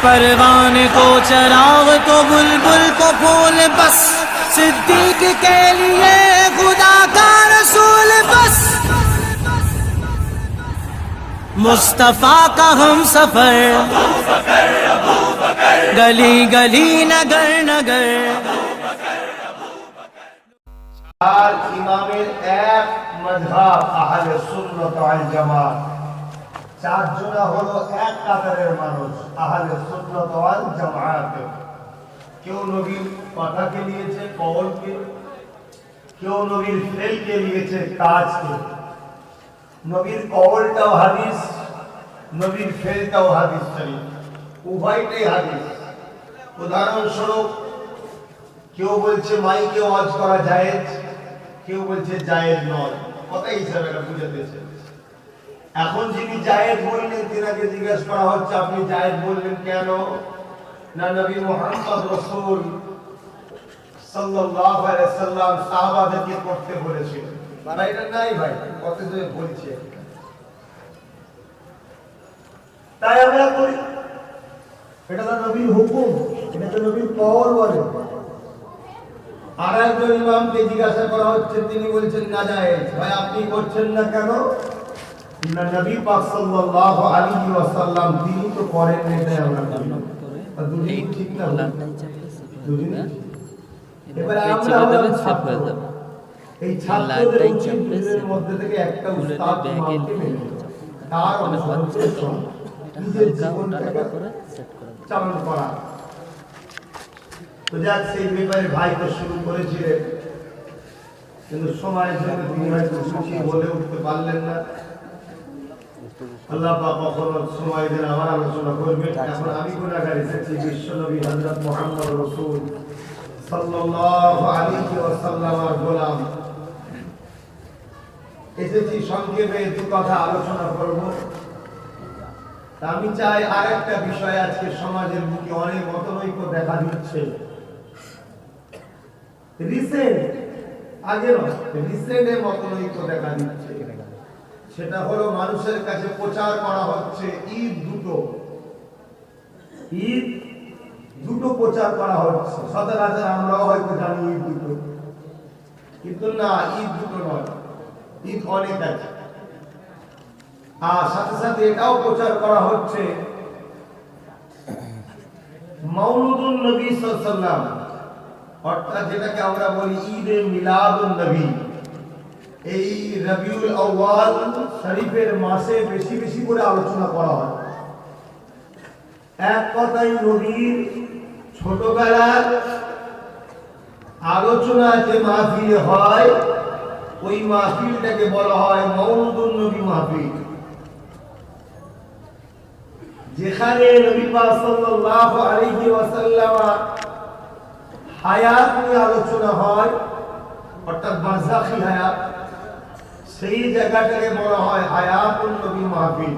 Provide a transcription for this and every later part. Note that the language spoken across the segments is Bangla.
परवाने को चराग तो बुलबुल को फूल बस, सिद्दीक के लिए खुदा का रसूल बस, मुस्तफा का हम सफर गली गली नगर नगर। আর ইমামের এক মাযহাব আহলে সুন্নাত ওয়াল জামাত, চারজনা হলো এক কাতারের মানুষ আহলে সুন্নাত ওয়াল জামাত। কেউ নবীর কথাকে নিয়েছে কওলকে, কেউ নবীর ফেলকে নিয়েছে কাজকে। নবীর কওলটাও হাদিস, নবীর ফেলটাও হাদিস শরীফ, উভয়টাই হাদিস। উদাহরণস্বরূপ কেউ বলছে মাইকে ওয়াজ করা জায়েজ, কেউ বলছে জায়েজ নয়, কথা হিসাবে এটা বুঝাতেছে। এখন যিনি জায়েজ বললেন তিনাকে জিজ্ঞেস করা হচ্ছে আপনি জায়েজ বললেন কেন? না নবী মুহাম্মদ রাসূল সাল্লাল্লাহু আলাইহি ওয়াসাল্লাম সাহাবাদেরকে করতে বলেছিলেন। ভাই এটা নাই ভাই, কত যে বলছে তাই আমরা করি, এটা তো নবীর হুকুম, এটা তো নবীর কওল বলে। আর একজন ইমামকে জিজ্ঞাসা করা হচ্ছে, তিনি বলছেন না জায়েজ। ভাই আপনি করছেন না কেন? না নবী পাক সাল্লাল্লাহু আলাইহি ওয়াসাল্লাম তিনি তো করেন না, এটাই আমরা করি। আর দুদিন ঠিক না, দুদিন এবারে আমরা এই ছাত্রদের উচিতের মধ্যে থেকে একটা উস্তাদ ইমামকে মেনে তার অনুসরণ করে নিজের জীবনটাকে চালন করা। তো যাক সেই ব্যাপারে ভাই তো শুরু করেছিলেন, কিন্তু সময়ের জন্য তিনি হয়তো সুখী বলে উঠতে পারলেন না। আল্লাহ পাক কখনো সময় দেন আমার আলোচনা করবেন। এখন আমি গুনাহগার এসেছি, বিশ্বনবী হযরত মুহাম্মদ রাসূল সাল্লাল্লাহু আলাইহি ওয়াসাল্লামের গোলাম এসেছি, সংক্ষেপে দু কথা আলোচনা করব। আমি চাই আরেকটা বিষয়, আজকে সমাজের বুকে অনেক মতনৈক্য দেখা দিচ্ছে, রিসেন্ট আগে নয়, রিসেন্টে মতনৈক্য দেখা দিচ্ছে। সেটা হলো মানুষের কাছে প্রচার করা হচ্ছে ঈদ দুটো প্রচার করা হচ্ছে। সচরাচর আমরাও হয়তো জানি ঈদ দুটো, কিন্তু না, ঈদ দুটো নয়, ঈদ অনেক আছে। আর সাথে সাথে এটাও প্রচার করা হচ্ছে মাউলুদুন নবী সাল্লাল্লাহু আলাইহি ওয়াসাল্লাম, অর্থাৎ যেটাকে আমরা বলি ঈদে মিলাদুন নবী। এই রবিউল আউয়াল শরীফের মাসে বেশি বেশি করে আলোচনা করা হয়। এক কথায় নবীর ছোটবেলার আলোচনা যে মাহফিল হয়, ওই মাহফিলটাকে বলা হয় মাউলুদুন নবী মাহফিল, যেখানে নবী পাক সাল্লাল্লাহু আলাইহি ওয়াসাল্লাম হায়াত নিয়ে আলোচনা হয়, অর্থাৎ বারজাখী হায়াত, সেই জায়গাটাকে বলা হয় হায়াতুন নবী মাহফিল।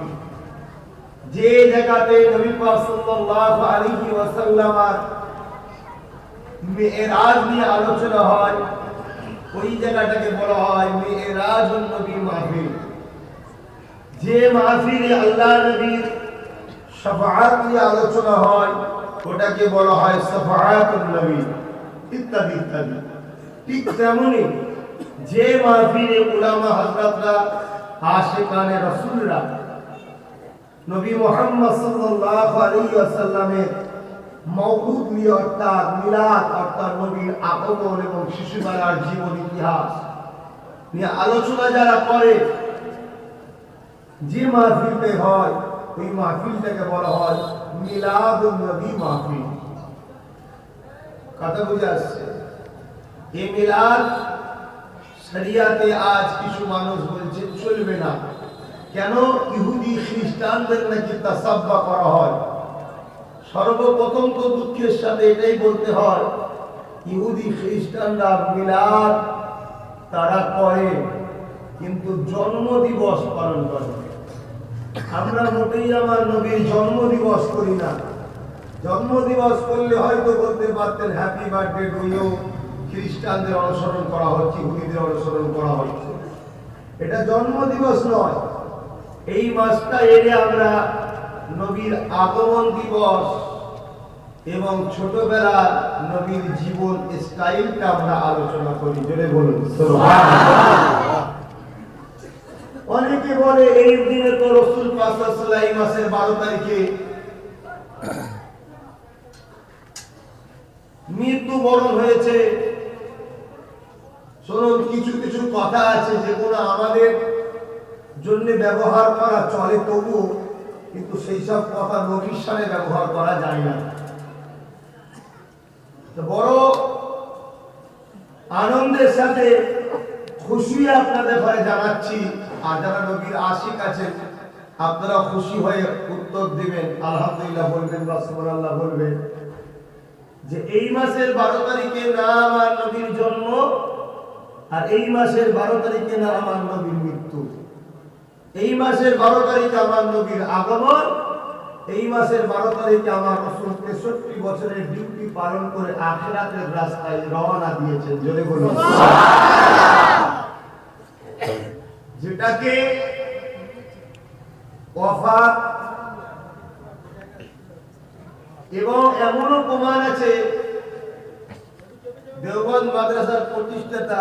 যে জায়গাতে নবী পাক সাল্লাল্লাহু আলাইহি ওয়াসাল্লাম মিরাজ নিয়ে আলোচনা হয়, ওই জায়গাটাকে বলা হয় মিরাজুন নবী মাহফিল। যে মাহফিলে আল্লাহ নবীর শাফাআত নিয়ে আলোচনা হয়, ওটাকে বলা হয় শাফাআতুন নবী, ইত্যাদি ইত্যাদি। ঠিক তেমনি যে মাহফিলে উলামা হযরতরা, আশিকানে রাসূলরা নবী মুহাম্মদ সাল্লাল্লাহু আলাইহি ওয়াসাল্লামের মওলুদ নিয়ে, অর্থাৎ মিলাদ, অর্থাৎ নবীর আগমন এবং শিশুবেলার জীবন ইতিহাস নিয়ে আলোচনা যারা করে, যে মাহফিলতে হয়, ওই মাহফিলটাকে বলা হয় মিলাদুন নবী মাহফিল। কথা বুঝে আসছে? এই মিলাদ শরিয়াতে আজ কিছু মানুষ বলছে চলবে না, কেন? ইহুদি খ্রিস্টানদের নাকি তাসাব্বা করা হয়। সর্বপ্রথম তো দুঃখের সাথে এটাই বলতে হয়, ইহুদি খ্রিস্টানরা মিলাদ তারা করে, কিন্তু জন্মদিবস পালন করে। আমরা মোটেই আমার নবীর জন্মদিবস করি না। জন্মদিবস করলে হয়তো বলতে পারতেন হ্যাপি বার্থডে টু ইউ, খ্রিস্টানদের অনুসরণ করা হচ্ছে, ইহুদিদের অনুসরণ করা হচ্ছে। এটা জন্মদিবস নয়। এই মাসটা এলে আমরা নবীর আগমন দিবস এবং ছোটবেলার নবীর জীবন স্টাইলটা আমরা আলোচনা করি। জোরে বলুন সুবহানাল্লাহ। অনেকে বলে এই দিনে তো রাসূল পাক সাল্লাল্লাহু আলাইহি ওয়াসাল্লাম মাসের 12 তারিখে মৃত্যুবরণ হয়েছে। শুনুন, কিছু কিছু কথা আছে যেগুলো আমাদের জন্য ব্যবহার করা চলে তবু, কিন্তু সেই সব কথা নবীর সামনে ব্যবহার করা যায় না। তো বড় আনন্দের সাথে খুশি আপনাদের ঘরে জানাচ্ছি, আর যারা নবীর আশিক আছেন আপনারা খুশি হয়ে উত্তর দিবেন, আলহামদুলিল্লাহ বলবেন বা সুবহানাল্লাহ বলবেন, যে এই মাসের 12 তারিখে না আমার নবীর জন্ম, আর এই মাসের 12 তারিখে না আমার নবীর মৃত্যু। এই মাসের 12 তারিখে আমার নবীর আগমন, এই মাসের 12 তারিখে আমার রাসূল 63 বছরের ডিউটি পালন করে আখিরাতের রাস্তায় রওনা দিয়েছেন। জোরে বলুন সুবহানাল্লাহ। যেটাকে ওয়াফাত, এবং এমনও প্রমাণ আছে দেওবন্দ মাদ্রাসার প্রতিষ্ঠাতা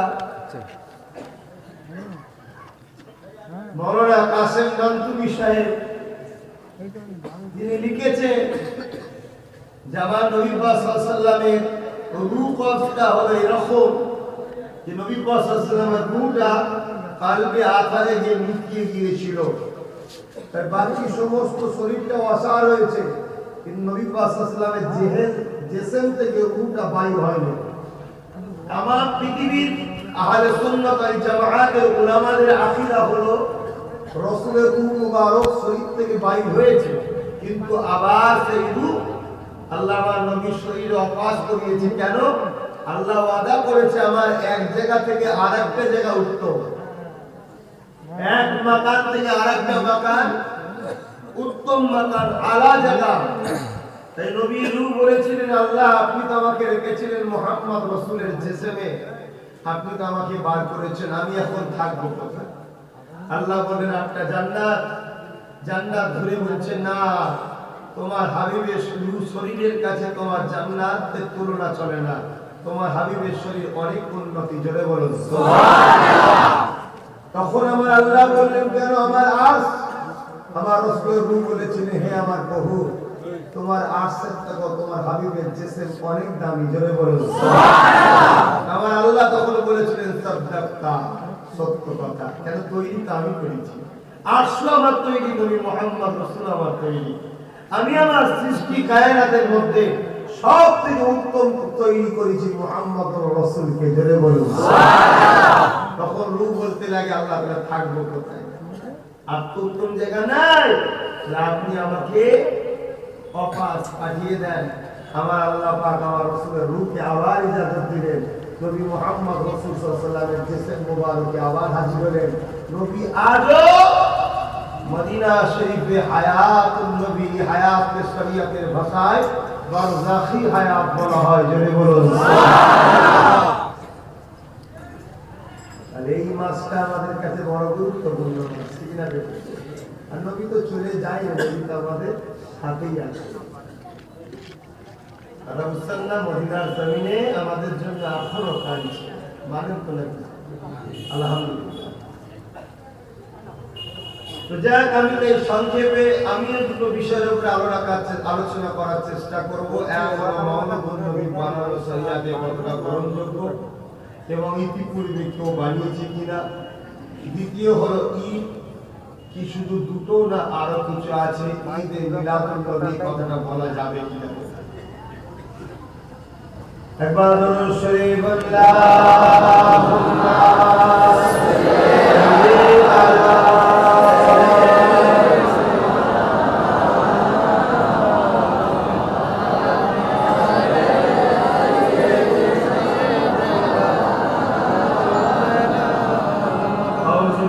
মাওলানা কাসেম নানতুবি সাহেব, তিনি লিখেছেন যে আমার নবী পাক সাল্লাল্লাহু আলাইহি ওয়াসাল্লামের রূহ কবজটা হলো এরকম যে নবী পাক সাল্লাল্লাহু আলাইহি ওয়াসাল্লামের রূহটা কালবে আথারে গিয়ে লুকিয়ে গিয়েছিল, তাই বাকি সমস্ত শরীরটা অসাড় হয়েছে, কিন্তু নবী পাক সাল্লাল্লাহু আলাইহি ওয়াসাল্লামের জিসম থেকে রূহটা বাইর হয়নি। তামাম পৃথিবীর আহলে সুন্নাত ওয়াল জামাআতের উলামাদের আকীদা হলো রাসূলের রূহ মুবারক শরীর থেকে বাইর হয়েছে, কিন্তু আবার সেই রূহ আল্লাহ আমার নবীর শরীরে অপাস করিয়েছে। কেন? আল্লাহ ওয়াদা করেছে আমার এক জায়গা থেকে আরেকটা জায়গা উত্তম, এক মাকান থেকে আরেকটা মাকান উত্তম মাকান, আলা জায়গা। তাই নবী রূহ বলেছিলেন, আল্লাহ আপনি তো আমাকে রেখেছিলেন মুহাম্মদ রাসূলের জিসমে, আপনি তো আমাকে বার করেছেন, আমি এখন থাকবো কোথায়? আল্লাহ বলেন একটা জান্নাত। জান্নাত ধরে বলছে না, তোমার হাবিবের শরীরের কাছে তোমার জান্নাতের তুলনা চলে না, তোমার হাবিবের শরীর অনেক উন্নতি। জোরে বলুন সুবহানাল্লাহ। তখন আমার আল্লাহ বললেন, কেন? আমার আস, আমার রাসূলের রূহ বলেছিলেন, হে আমার প্রভু, তোমার আরশের থেকে তোমার হাবিবের জিসম অনেক দামি। জোরে বলুন সুবহানাল্লাহ। আমার আল্লাহ তখন বলেছিলেন, সাদদাক্তা, সত্য কথা। কেন? তৈরি তো আমি করেছি, আরশ আমার তৈরি, নবী মুহাম্মদ রাসূল আমার তৈরি, আমি আমার সৃষ্টি কায়নাতের মধ্যে সব থেকে উত্তম তৈরি করেছি মুহাম্মদ রাসূলকে। জোরে বলুন সুবহানাল্লাহ। তখন রূহ বলতে লাগে, আল্লাহ আমরা থাকবো কোথায়? আর তো উত্তম জায়গা নাই, আপনি আমাকে অপাস পাঠিয়ে দেন। আমার আল্লাহ পাক আমার রাসূলের রূহকে আবার ইজাজত দিলেন, নবী মুহাম্মদ রাসূল সাল্লাল্লাহু আলাইহি ওয়াসাল্লামের জিসম মুবারকে আবার হাজির হলেন। নবী আজও মদিনা শরীফে হায়াতুন নবী, হায়াতে শরীয়তের ভাষায় বারজাখি হায়াত বলা হয়। জোরে বলুন সুবহানাল্লাহ। আর এই মাসটা আমাদের কাছে বড় গুরুত্বপূর্ণ মাস, ঠিক না? আর নবী তো চলে যায়, নবী তো আমাদের সাথেই আছে। রাসূলুল্লাহ মদিনার জমিনে আমাদের জন্য এখনো কাঁদছে, মানেন তো নাকি? আলহামদুলিল্লাহ। তো যাক, আমি এই সংক্ষেপে আমি দুটো বিষয়ের উপরে আলোচনা করার চেষ্টা করব। এক হলো মুহাম্মদ নবী বানানো শরীয়তে কতটা গ্রহণযোগ্য এবং ইতিপূর্বে কেউ বানিয়েছে কিনা। দ্বিতীয় হলো ঈদ কি শুধু দুটো না আরো কিছু আছে, ঈদে মিলাদুন নবী কথাটা বলা যাবে কিনা। একবার দরুদ শরীফ আল্লাহুম্মা সাল্লি আলা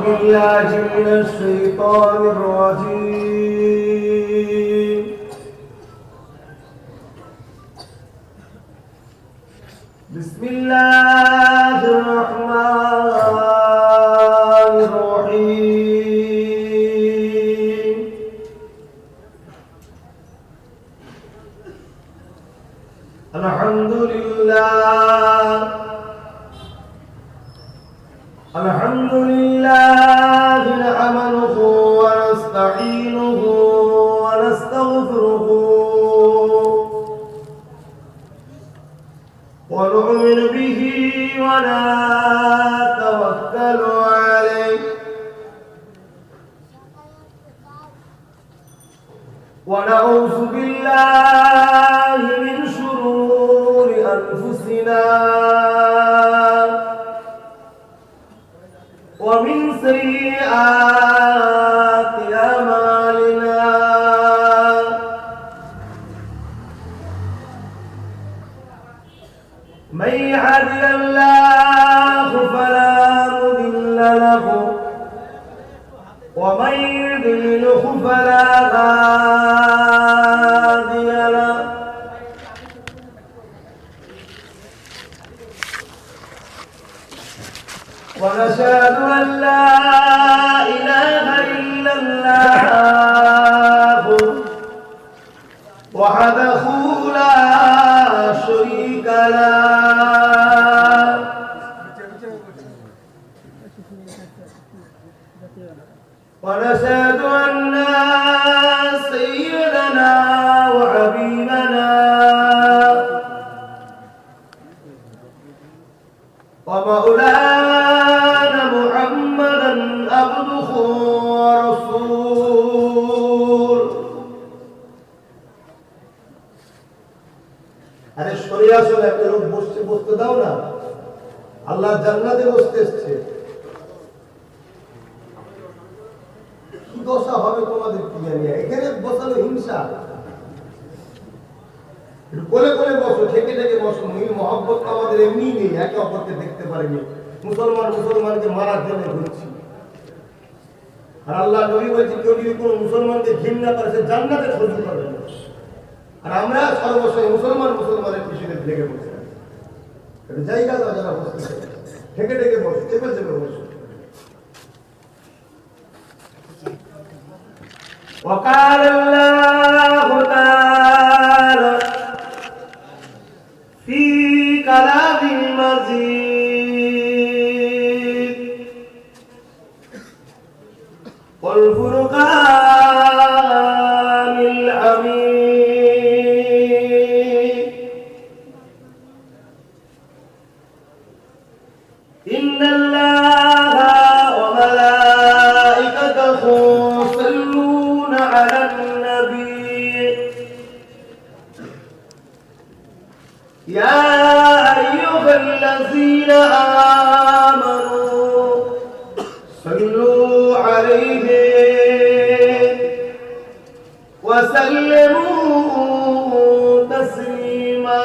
بالله من الشيطان الرجيم. بسم الله الرحمن الرحيم. আলহামদুলিল্লাহ আলহামদুলিল্লাহ নাহমাদুহু ওয়া নাস্তাঈনুহু ওয়া নাস্তাগফিরুহু ওয়া নু'মিনু বিহি ওয়া নাতাওয়াক্কালু আলাইহি ওয়া নাউযু বিল্লাহি মিন শুরুরি আনফুসিনা ومن سيئات أعمالنا من يهده الله فلا مضل له ومن يضلل فلا هادي له ونشهد أن لا إله إلا الله وحده لا شريك له ونشهد أن سيدنا وحبيبنا ومولانا محمدا عبده ورسوله আরে সরে আসো না, একটা লোক বসতে দাও না, আল্লাহ জান্নাতে বসতে এসছে। কি দশা হবে তোমাদের কি জানি, এখানে বসালো হিংসা। কোলে কোলে বসো, ঠেকে ঠেকে বসো। মিল মহব্বত আমাদের এমনি নেই, একে অপরকে দেখতে পারিনি। মুসলমানকে মারার জন্য ঘুরছি। আর আল্লাহ নবী বলছে, কেউ যদি কোনো মুসলমানকে ঘৃণা করে সে জান্নাতে সহ্য করবে না। আর আমরা সর্বসময় মুসলমানের পিছনে লেগে বসে আছি। জায়গা দাও যারা বসতে, ঠেকে ঠেকে বসো, চেপে চেপে বসো। وقال الله تعالى في كلام المزيد والفرقان الحميد إن الله وملائكته يصلون على النبي يا أيها الذين آمنوا صلوا عليه وسلموا تسليما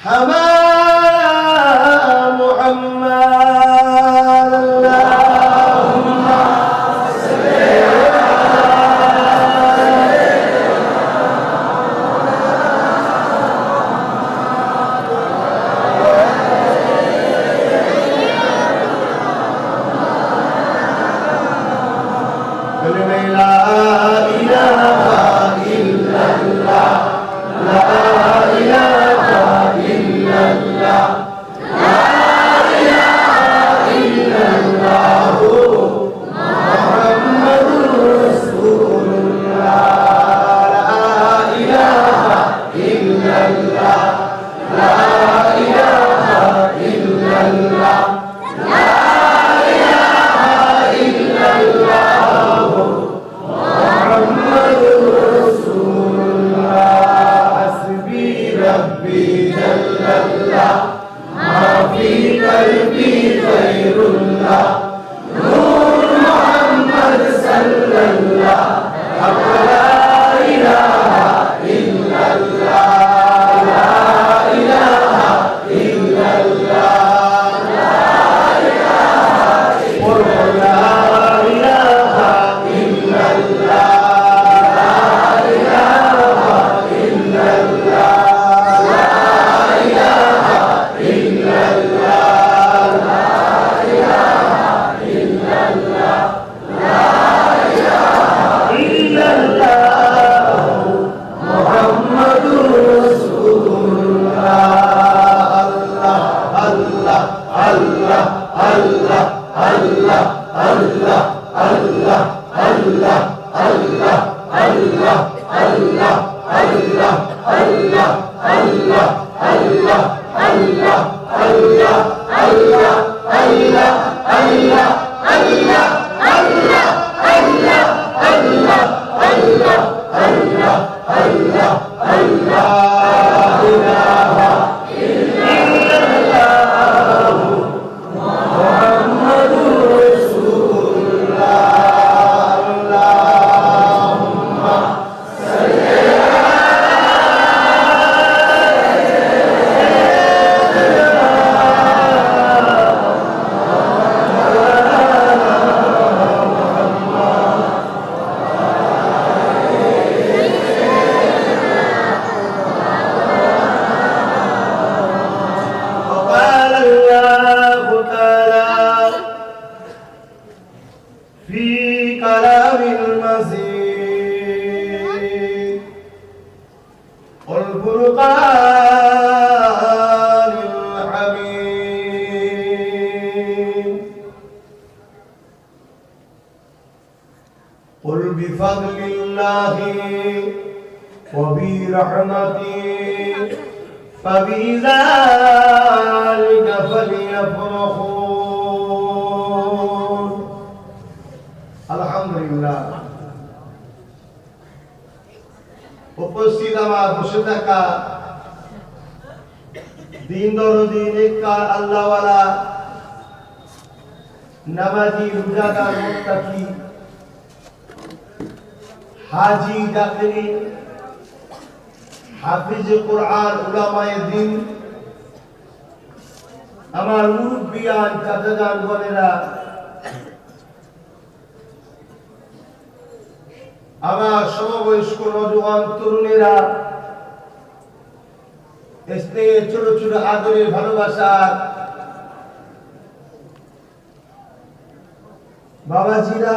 हमारा illallah, ma fi qalbi ghayrullah, Nur Muhammad sallallah, la ilaha illallah, la ilaha illallah, la ilaha illallah, قل بفضل الله وبرحمته فبذلك فليفرحوا আলহামদুলিল্লাহ। উপস্থিত আমার বসে থাকা দিন দরদি নেককার আল্লাহওয়ালা নামাজি রোজাদার মুত্তাকি হাজি জাকিরি হাফিজ কুরআন উলামায়ে দ্বীন আমার মুরব্বিয়ান চাচাজান বোনেরা, আমার সমবয়স্ক নওজোয়ান তরুণেরা, স্নেহ ছোট ছোট আদরের ভালোবাসার বাবাজিরা,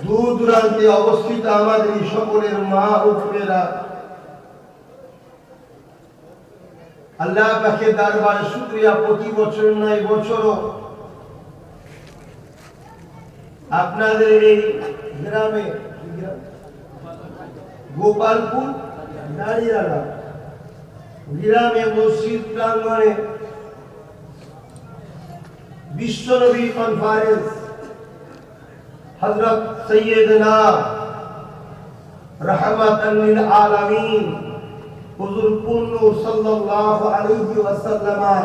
দূর দূরান্তে অবস্থিত আমাদের এই সকলের মা ও বোনেরা, আল্লাহ পাকের দরবারে শুকরিয়া। প্রতি বছর নয় বছরও আপনাদের এই গ্রামে গোপালপুর নারিয়ালা গ্রামে মসজিদ প্রাঙ্গণে বিশ্বনবী কনফারেন্স হযরত সৈয়দনা রাহমাতান লিল আলামিন হুজুর পূর্ণ সাল্লাল্লাহু আলাইহি ওয়াসাল্লাম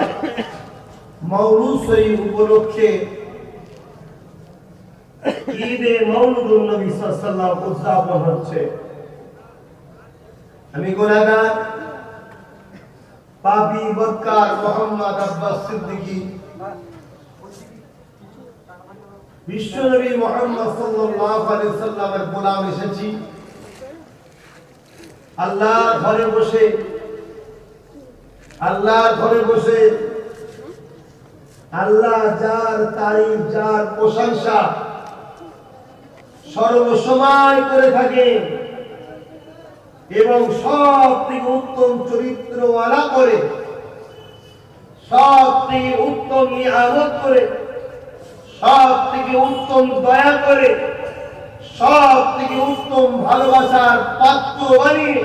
মাওলুদ শরীফ উপলক্ষে ঈদে মাওলুদুন নবী সাল্লাল্লাহু আলাইহি ওয়াসাল্লাম উদযাপন হচ্ছে। আমি গুনাহগার পাপী বদকার মোহাম্মদ আব্বাস সিদ্দিকী বিশ্বনবী মুহাম্মদ সাল্লাল্লাহু আলাইহি ওয়াসাল্লামের গোলাম এসেছি। আল্লাহর ঘরে বসে আল্লাহ যার তারিফ, যার প্রশংসা সর্বসময় করে থাকেন এবং সব থেকে উত্তম চরিত্রওয়ালা করে, সব থেকে উত্তম নিয়ামত করে, সব থেকে উত্তম দয়া করে, সব থেকে উত্তম ভালোবাসার পাত্র বানিয়ে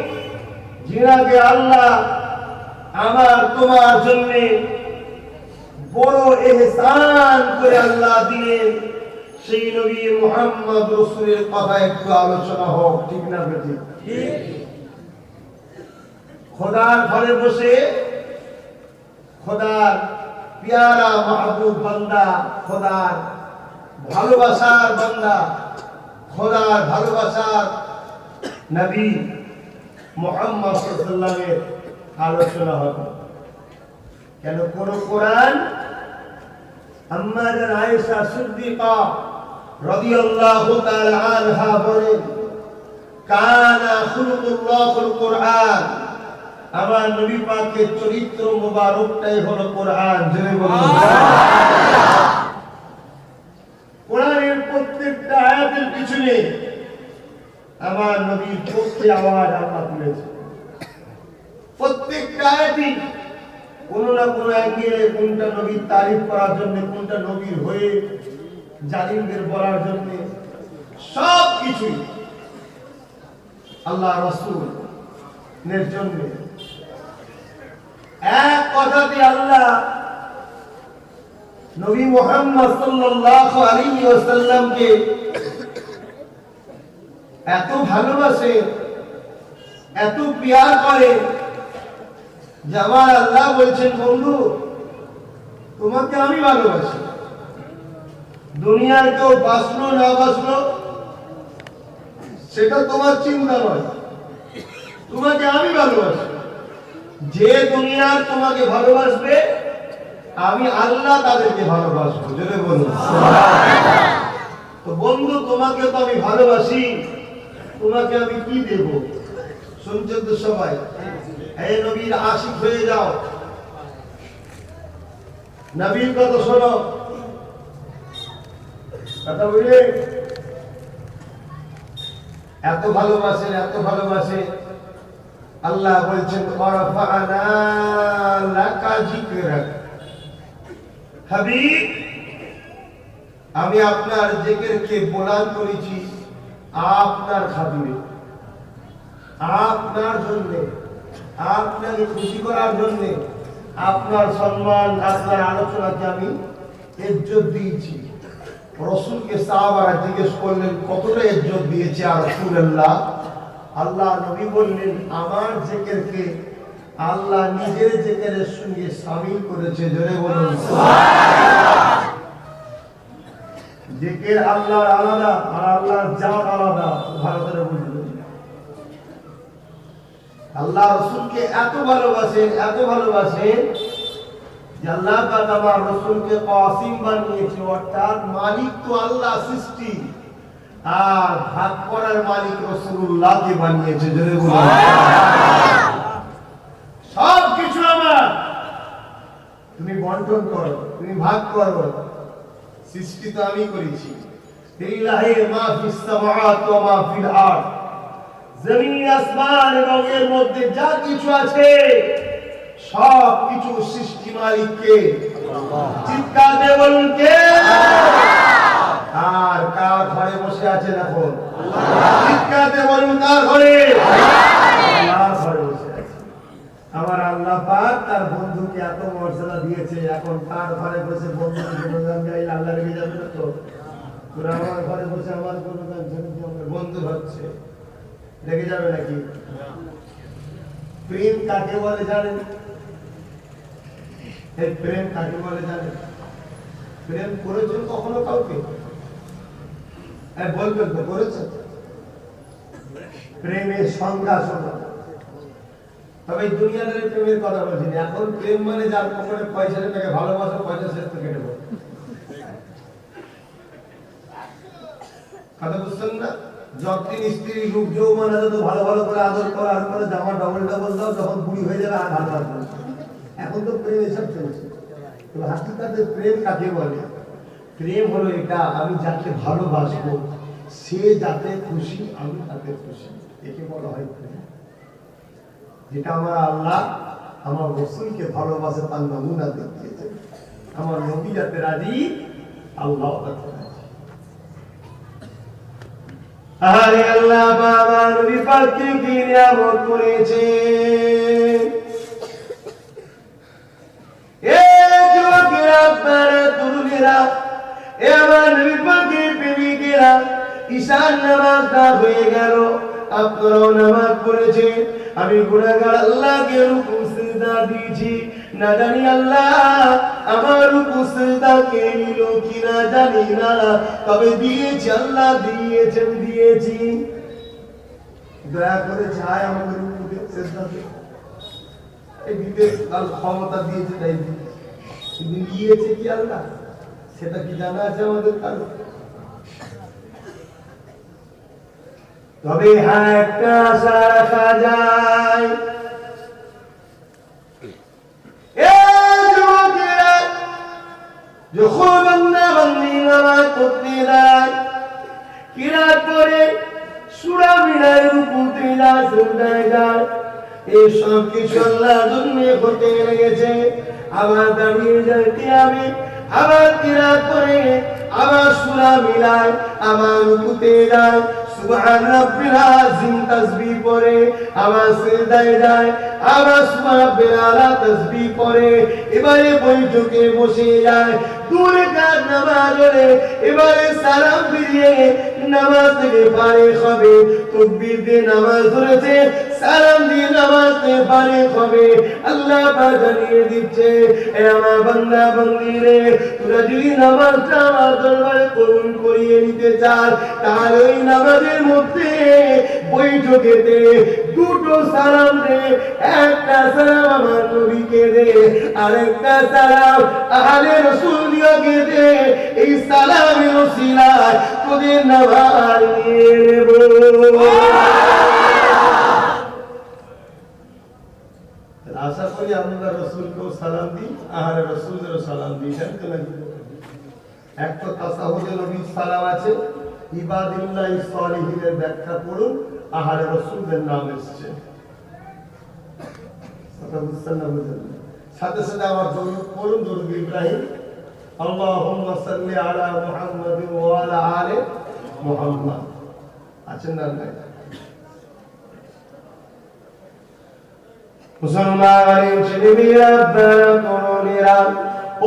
যিনাকে আল্লাহ আমার তোমার জন্য বড় ইহসান করে আল্লাহ দিলেন, সেই নবী মুহাম্মদ রাসূলের কথা একটু আলোচনা হোক, ঠিক না বেঠিক? খোদার ঘরে বসে খোদার পিয়ারা মাহবুব বান্দা, খোদার ভালোবাসার বান্দা, খোদার ভালোবাসার নবী মুহাম্মদ সাল্লাল্লাহু আলাইহি ওয়াসাল্লামের আলোচনা হবে। কেন কোন কোরআন আম্মা জান আয়েশা সিদ্দিকা রাদিয়াল্লাহু তাআলা আনহা বলেন, কানা খুলুকুল্লাহুল কোরআন, আমার নবী পাকের চরিত্র মুবারকটাই হলো কোরআন। জোরে বলুন সুবহানাল্লাহ। কোরআনের প্রত্যেকটা আয়াতের পিছনে আমার নবীর পক্ষে আওয়াজ আল্লাহ তুলেছে। প্রত্যেকটা আয়াতই কোনো না কোনো অ্যাঙ্গেলে, কোনটা নবীর তারিফ করার জন্য, কোনটা নবীর হয়ে জালিমদের বলার জন্য, সব কিছুই আল্লাহ রাসূলের জন্য। এক কথাতে আল্লাহ নবী মুহাম্মদ সাল্লাল্লাহু আলাইহি ওয়াসাল্লামকে এত ভালোবাসে, এত প্যার করে যে আমার আল্লাহ বলছেন, বন্ধু তোমাকে আমি ভালোবাসি। দুনিয়ার কেউ বাঁচলো না বাঁচলো সেটা তোমার চিন্তা নয়, তোমাকে আমি ভালোবাসি। যে দুনিয়ার তোমাকে ভালোবাসবে আমি আল্লাহ তাদেরকে ভালোবাসবো। জোরে বলুন সুবহানাল্লাহ। তো বন্ধু তোমাকে তো আমি ভালোবাসি, তোমাকে আমি কি দেব? শুনছেন তো সবাই? এই নবীর আশিক হয়ে যাও, নবীর কথা শোনো, কথা বুঝলে? এত ভালোবাসেন, এত ভালোবাসে, আল্লাহ বলছেন ওয়ারাফা'না লাকা যিকরাক, হাবিব আমি আপনার জিকিরকে বুলন্দ করেছি আপনার খাতিরে, আপনার জন্য, আপনাকে খুশি করার জন্য, আপনার সম্মান, আপনার আলোচনাকে আমি ইজ্জত দিয়েছি। রাসূলকে সাহাবারা জিজ্ঞেস করলেন কতটা ইজ্জত দিয়েছে আর রাসূলুল্লাহ? আল্লাহ নবী বললেন আমার জিকিরকে আল্লাহ নিজের জিকিরের সঙ্গে শামিল করেছে। জোরে বলুন সুবহানাল্লাহ। জিকির আল্লাহর আলাদা আর আল্লাহর জাত আলাদা, ভালো করে বুঝবেন। আল্লাহ রাসূলকে এত ভালোবাসেন, এত ভালোবাসেন যে আল্লাহ পাক আমার রাসূলকে কাসিম বানিয়েছে, অর্থাৎ মালিক তো আল্লাহ সৃষ্টি আর ভাগ করার মালিক রাসূলুল্লাহকে বানিয়েছে। জোরে বলুন সুবহানাল্লাহ। সব কিছু আমার, তুমি বন্টন করো, তুমি ভাগ করো, সৃষ্টি তো আমি করেছি। লিল্লাহি মা ফিস সামাওয়াতি ওয়া মা ফিল আরদ, জমিন আসমান এবং এর মধ্যে যা কিছু আছে সব কিছু সৃষ্টি মালিককে। চিৎকার দিয়ে বলুন কে? আর কার ঘরে বসে আছেন এখন? চিৎকার দিয়ে বলুন কার ঘরে? আল্লাহর ঘরে বসে আছে। আমার আল্লাহ পাক তার বন্ধুকে এত মর্যাদা দিয়েছে, এখন তার ঘরে বসে বন্ধুকে গুণগান গাইলে আল্লাহ রেগে যাবে না তো? তোরা আমার ঘরে বসে আমার গুণগান শুনছি, আমার বন্ধু হচ্ছে, রেগে যাবে নাকি? প্রেম কাকে বলে জানেন? এই প্রেম কাকে বলে জানেন? প্রেম করেছেন কখনো কাউকে? বলবেন তো করেছেন? প্রেমের সংজ্ঞা শোনা, তবে দুনিয়াদের প্রেমের কথা বলছি না। এখন প্রেম মানে যার পকেটে পয়সা টাকা, ভালোবাসা পয়সা শেষ তো কেটে দেবো, কথা বুঝছেন না? যতদিন স্ত্রী রূপ যৌবন আছে তো ভালো ভালো করে আদর করা, আর করে জামা ডবল ডবল দাও, যখন বুড়ি হয়ে যাবে আর ভালো ভালো। এখন তো প্রেম এসব চলছে। তো হাকিকাতে প্রেম কাকে বলে? প্রেম হলো এটা, আমি যাকে ভালোবাসবো সে যাতে খুশি আমি তাতে খুশি, একে বলা হয় প্রেম। যেটা আমার আল্লাহ আমার রাসূলকে ভালোবাসে তার নমুনা দেখিয়েছে। আমার নবী যাতে রাজি, আল্লাহ তাতে রাজি। আরে আল্লাহ বাবা নবী পাককে কি নিয়ামত করেছে! এ যুবকেরা, আপনারা তরুণেরা, এ আমার নবী পাকের প্রেমিকেরা, ঈশার নামাজটা হয়ে গেল, আপনারাও নামাজ পড়েছেন, আমি গুনাহগার আল্লাহকে রুকু সিজদা দিয়েছি, না জানি আল্লাহ আমার রুকু সিজদা কে নিল কিনা জানি না, তবে দিয়েছি আল্লাহ, দিয়েছি। দয়া করে চাই আমাকে রুকুতে সিজদাতে এই দিতে ক্ষমতা দিয়েছে, তাই কিন্তু দিয়েছে কি আল্লাহ সেটা কি জানা আছে আমাদের কারো? তবে হ্যাঁ একটা আশা রাখা যায়, যখন বান্দা বান্দি নামাজ পড়তে যায়, কিরাত করে সূরা মিলায় রুকুতে যায়, সিজদায় যায়, এই সব কিছু আল্লাহর জন্য হতে লেগেছে। আবার দাঁড়িয়ে যায় কিয়ামে, আবার কিরাত করে, আবার সূরা মিলায়, আবার রুকুতে যায়, সুবহান রাব্বিল আযীম তাসবিহ পড়ে, আবার সিজদায় যায়, আবার সুবহান রাব্বিল আলা তাসবিহ পড়ে, এবারে বৈঠকে বসে যায়, দুই রাকাত নামাজ পড়ে, এবারে সালাম ফিরিয়ে নামাজ থেকে ফারিগ হবে, তাকবীর দিয়ে নামাজ ধরেছে, সালাম দিয়ে নামাজ থেকে ফারিগ হবে। আল্লাহ পাক জানিয়ে দিচ্ছে, এ আমার বান্দা বান্দীরে, তোরা যদি নামাজটা আমার দরবারে কবুল করিয়ে নিতে চাস, তাহলে ওই নামাজের মধ্যে বৈঠকেতে দুটো সালাম দে, একটা সালাম আমার নবীকে দে, আরেকটা সালাম আহলে রাসূলকে দে, এই সালামের ওসিলায় তোদের নামাজ নিয়ে নেব। আশা করি আমরা রাসূলকেও সালাম দিই, আহলে রাসূলেরও সালাম দিই, জানতে লাগবে। এক তো তাসাহুদে নবীর সালাম আছে, ইবাদুল্লাহ সালিহিনের ব্যাখ্যা পড়ুন, আহলে রাসূলের নাম এসেছে, কথা বুঝছেন না? বুঝলেন? সাথে সাথে আমার দরুদ পড়ুন, দরুদ ইব্রাহিম, আল্লাহুম্মা সাল্লি আলা মুহাম্মাদ ওয়া আলা আলি মুহাম্মাদ। আছেন না? মুসলমানের ছেলেমেয়েরা, তরুণেরা,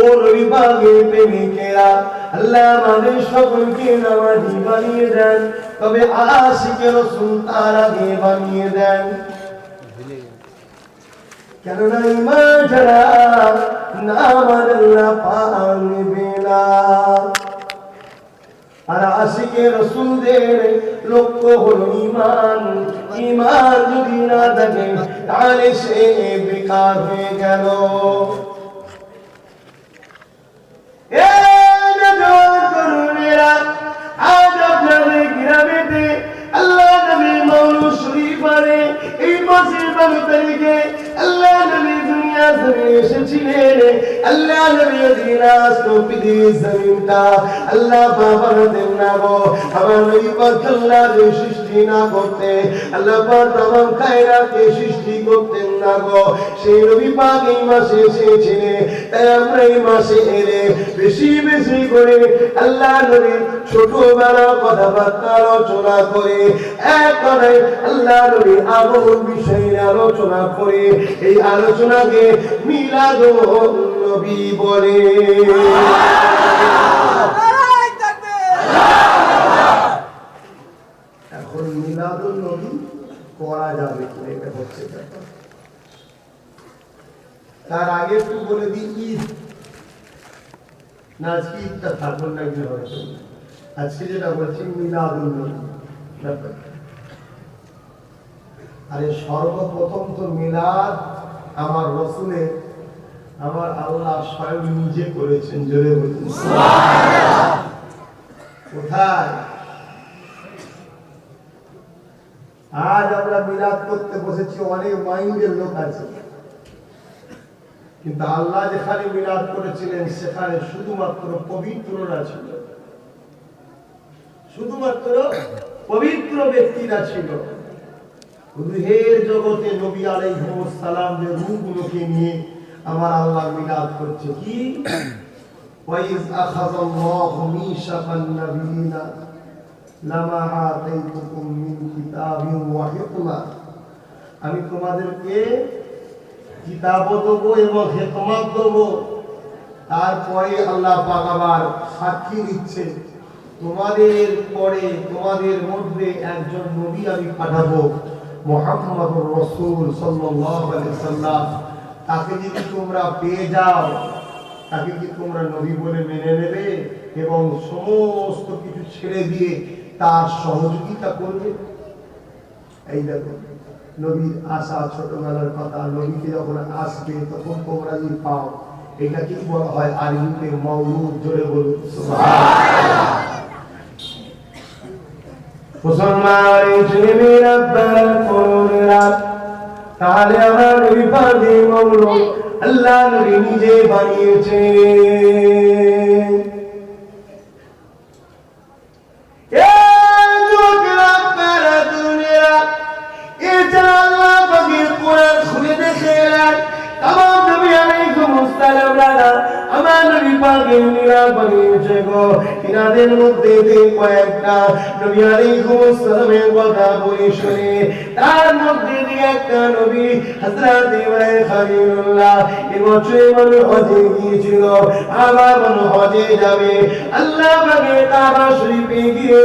ও নবী পাকের প্রেমিকেরা, আল্লাহ আমাদের সকলকে নামাজি বানিয়ে দেন, তবে আশিকে রাসূল তার আগে বানিয়ে দেন। কেননা ঈমান ছাড়া নামাজ আল্লাহ পাক নেবে না। আর আশিকে রাসূলদের লক্ষ্য হলো ঈমান, ঈমান যদি না থাকে তাহলে সে বেকার হয়ে গেল। আজ আপনাদের গ্রামেতে আল্লাহ নবী মৌলুদ শরীফ আরে এই মাসের 12 তারিখে আল্লাহ নবী দুনিয়া জমিনে এসেছিলেন। আল্লাহ নবী দিনাস তো পৃথিবীর জমিনটা আল্লাহ বাবা দেন না গো, আমার নবী পাক আল্লাহ যে সৃষ্টি না করতে, আল্লাহ পাক तमाम কায়নাতকে সৃষ্টি করতেন না গো, সেই নবী পাক এই মাসে এসেছিলেন। তাই আমরা এই মাসে এলে বেশি বেশি করে আল্লাহ নবী ছোটবেলা কথাবার্তা আলোচনা করে, এক কথায় আল্লাহ নবীর আগমন বিষয়ে আলোচনা করে, এই আলোচনাকে মিলাদুন নবী বলে। এখন মিলাদুন নবী করা যাবে কিনা এটা হচ্ছে ব্যাপার। তার আগে একটু বলে দিই ঈদ না, আজকে ঈদটা থাকুন না, হয়তো আজকে যেটা বলছি মিলাদুন নবী ব্যাপার। আরে সর্বপ্রথম তো মিলাদ আমার রাসূলের, আমার আল্লাহ স্বয়ং নিজে করেছেন, জোরে বলুন সুবহানাল্লাহ। কোথায়? আজ আমরা মিলাদ করতে বসেছি, অনেক মাইন্ডের লোক আছে, কিন্তু আল্লাহ যেখানে মিলাদ করেছিলেন সেখানে শুধুমাত্র পবিত্ররা ছিল, শুধুমাত্র পবিত্র ব্যক্তিরা ছিল। রূহের জগতে নবী আলাইহিস সালামের রূহগুলোকে নিয়ে আমার আল্লাহ মিলাদ করছে। কি? ওয়াইজ আখাযাল্লাহু মিসাকান নাবিয়িনা লামা আতাইতুকুম মিন কিতাবিন ওয়া হিকমা, আমি তোমাদেরকে কিতাবও দেবো এবং হিকমত দেবো। তারপরে আল্লাহ পাক আবার সাক্ষী দিচ্ছে তোমাদের পরে তোমাদের মধ্যে একজন নবী আমি পাঠাবো, মুহাম্মদুর রাসূল সাল্লাল্লাহু আলাইহি সাল্লাম। তাকে যদি তোমরা পেয়ে যাও, তাকে কি তোমরা নবী বলে মেনে নেবে এবং সমস্ত কিছু ছেড়ে দিয়ে তার সহযোগিতা করবে? এই দেখো, নবীর আশা ছোটবেলার কথা, নবীকে যখন আসবে তখন তোমরা যদি পাও, এটা কি বলা হয় আরবিতে মাউলুদ। জোরে বলুন সুবহানাল্লাহ। মুসলমানের ছেলেমেয়েরা তরুণেরা, তাহলে আমার নবী পাকে মাউলুদ আল্লাহ নবী নিজে বানিয়েছে। ইনাদের মধ্যে কয়েকটা নবী আলাইহিস সালামের কথা বলে শুনে, তার মধ্যে একটা নবী হযরত ইব্রাহিম খলিলুল্লাহ এবছর মানুষ হজে গিয়েছিল, আবার মানুষ হজে যাবে। আল্লাহ পাকে কাবা শরীফে গিয়ে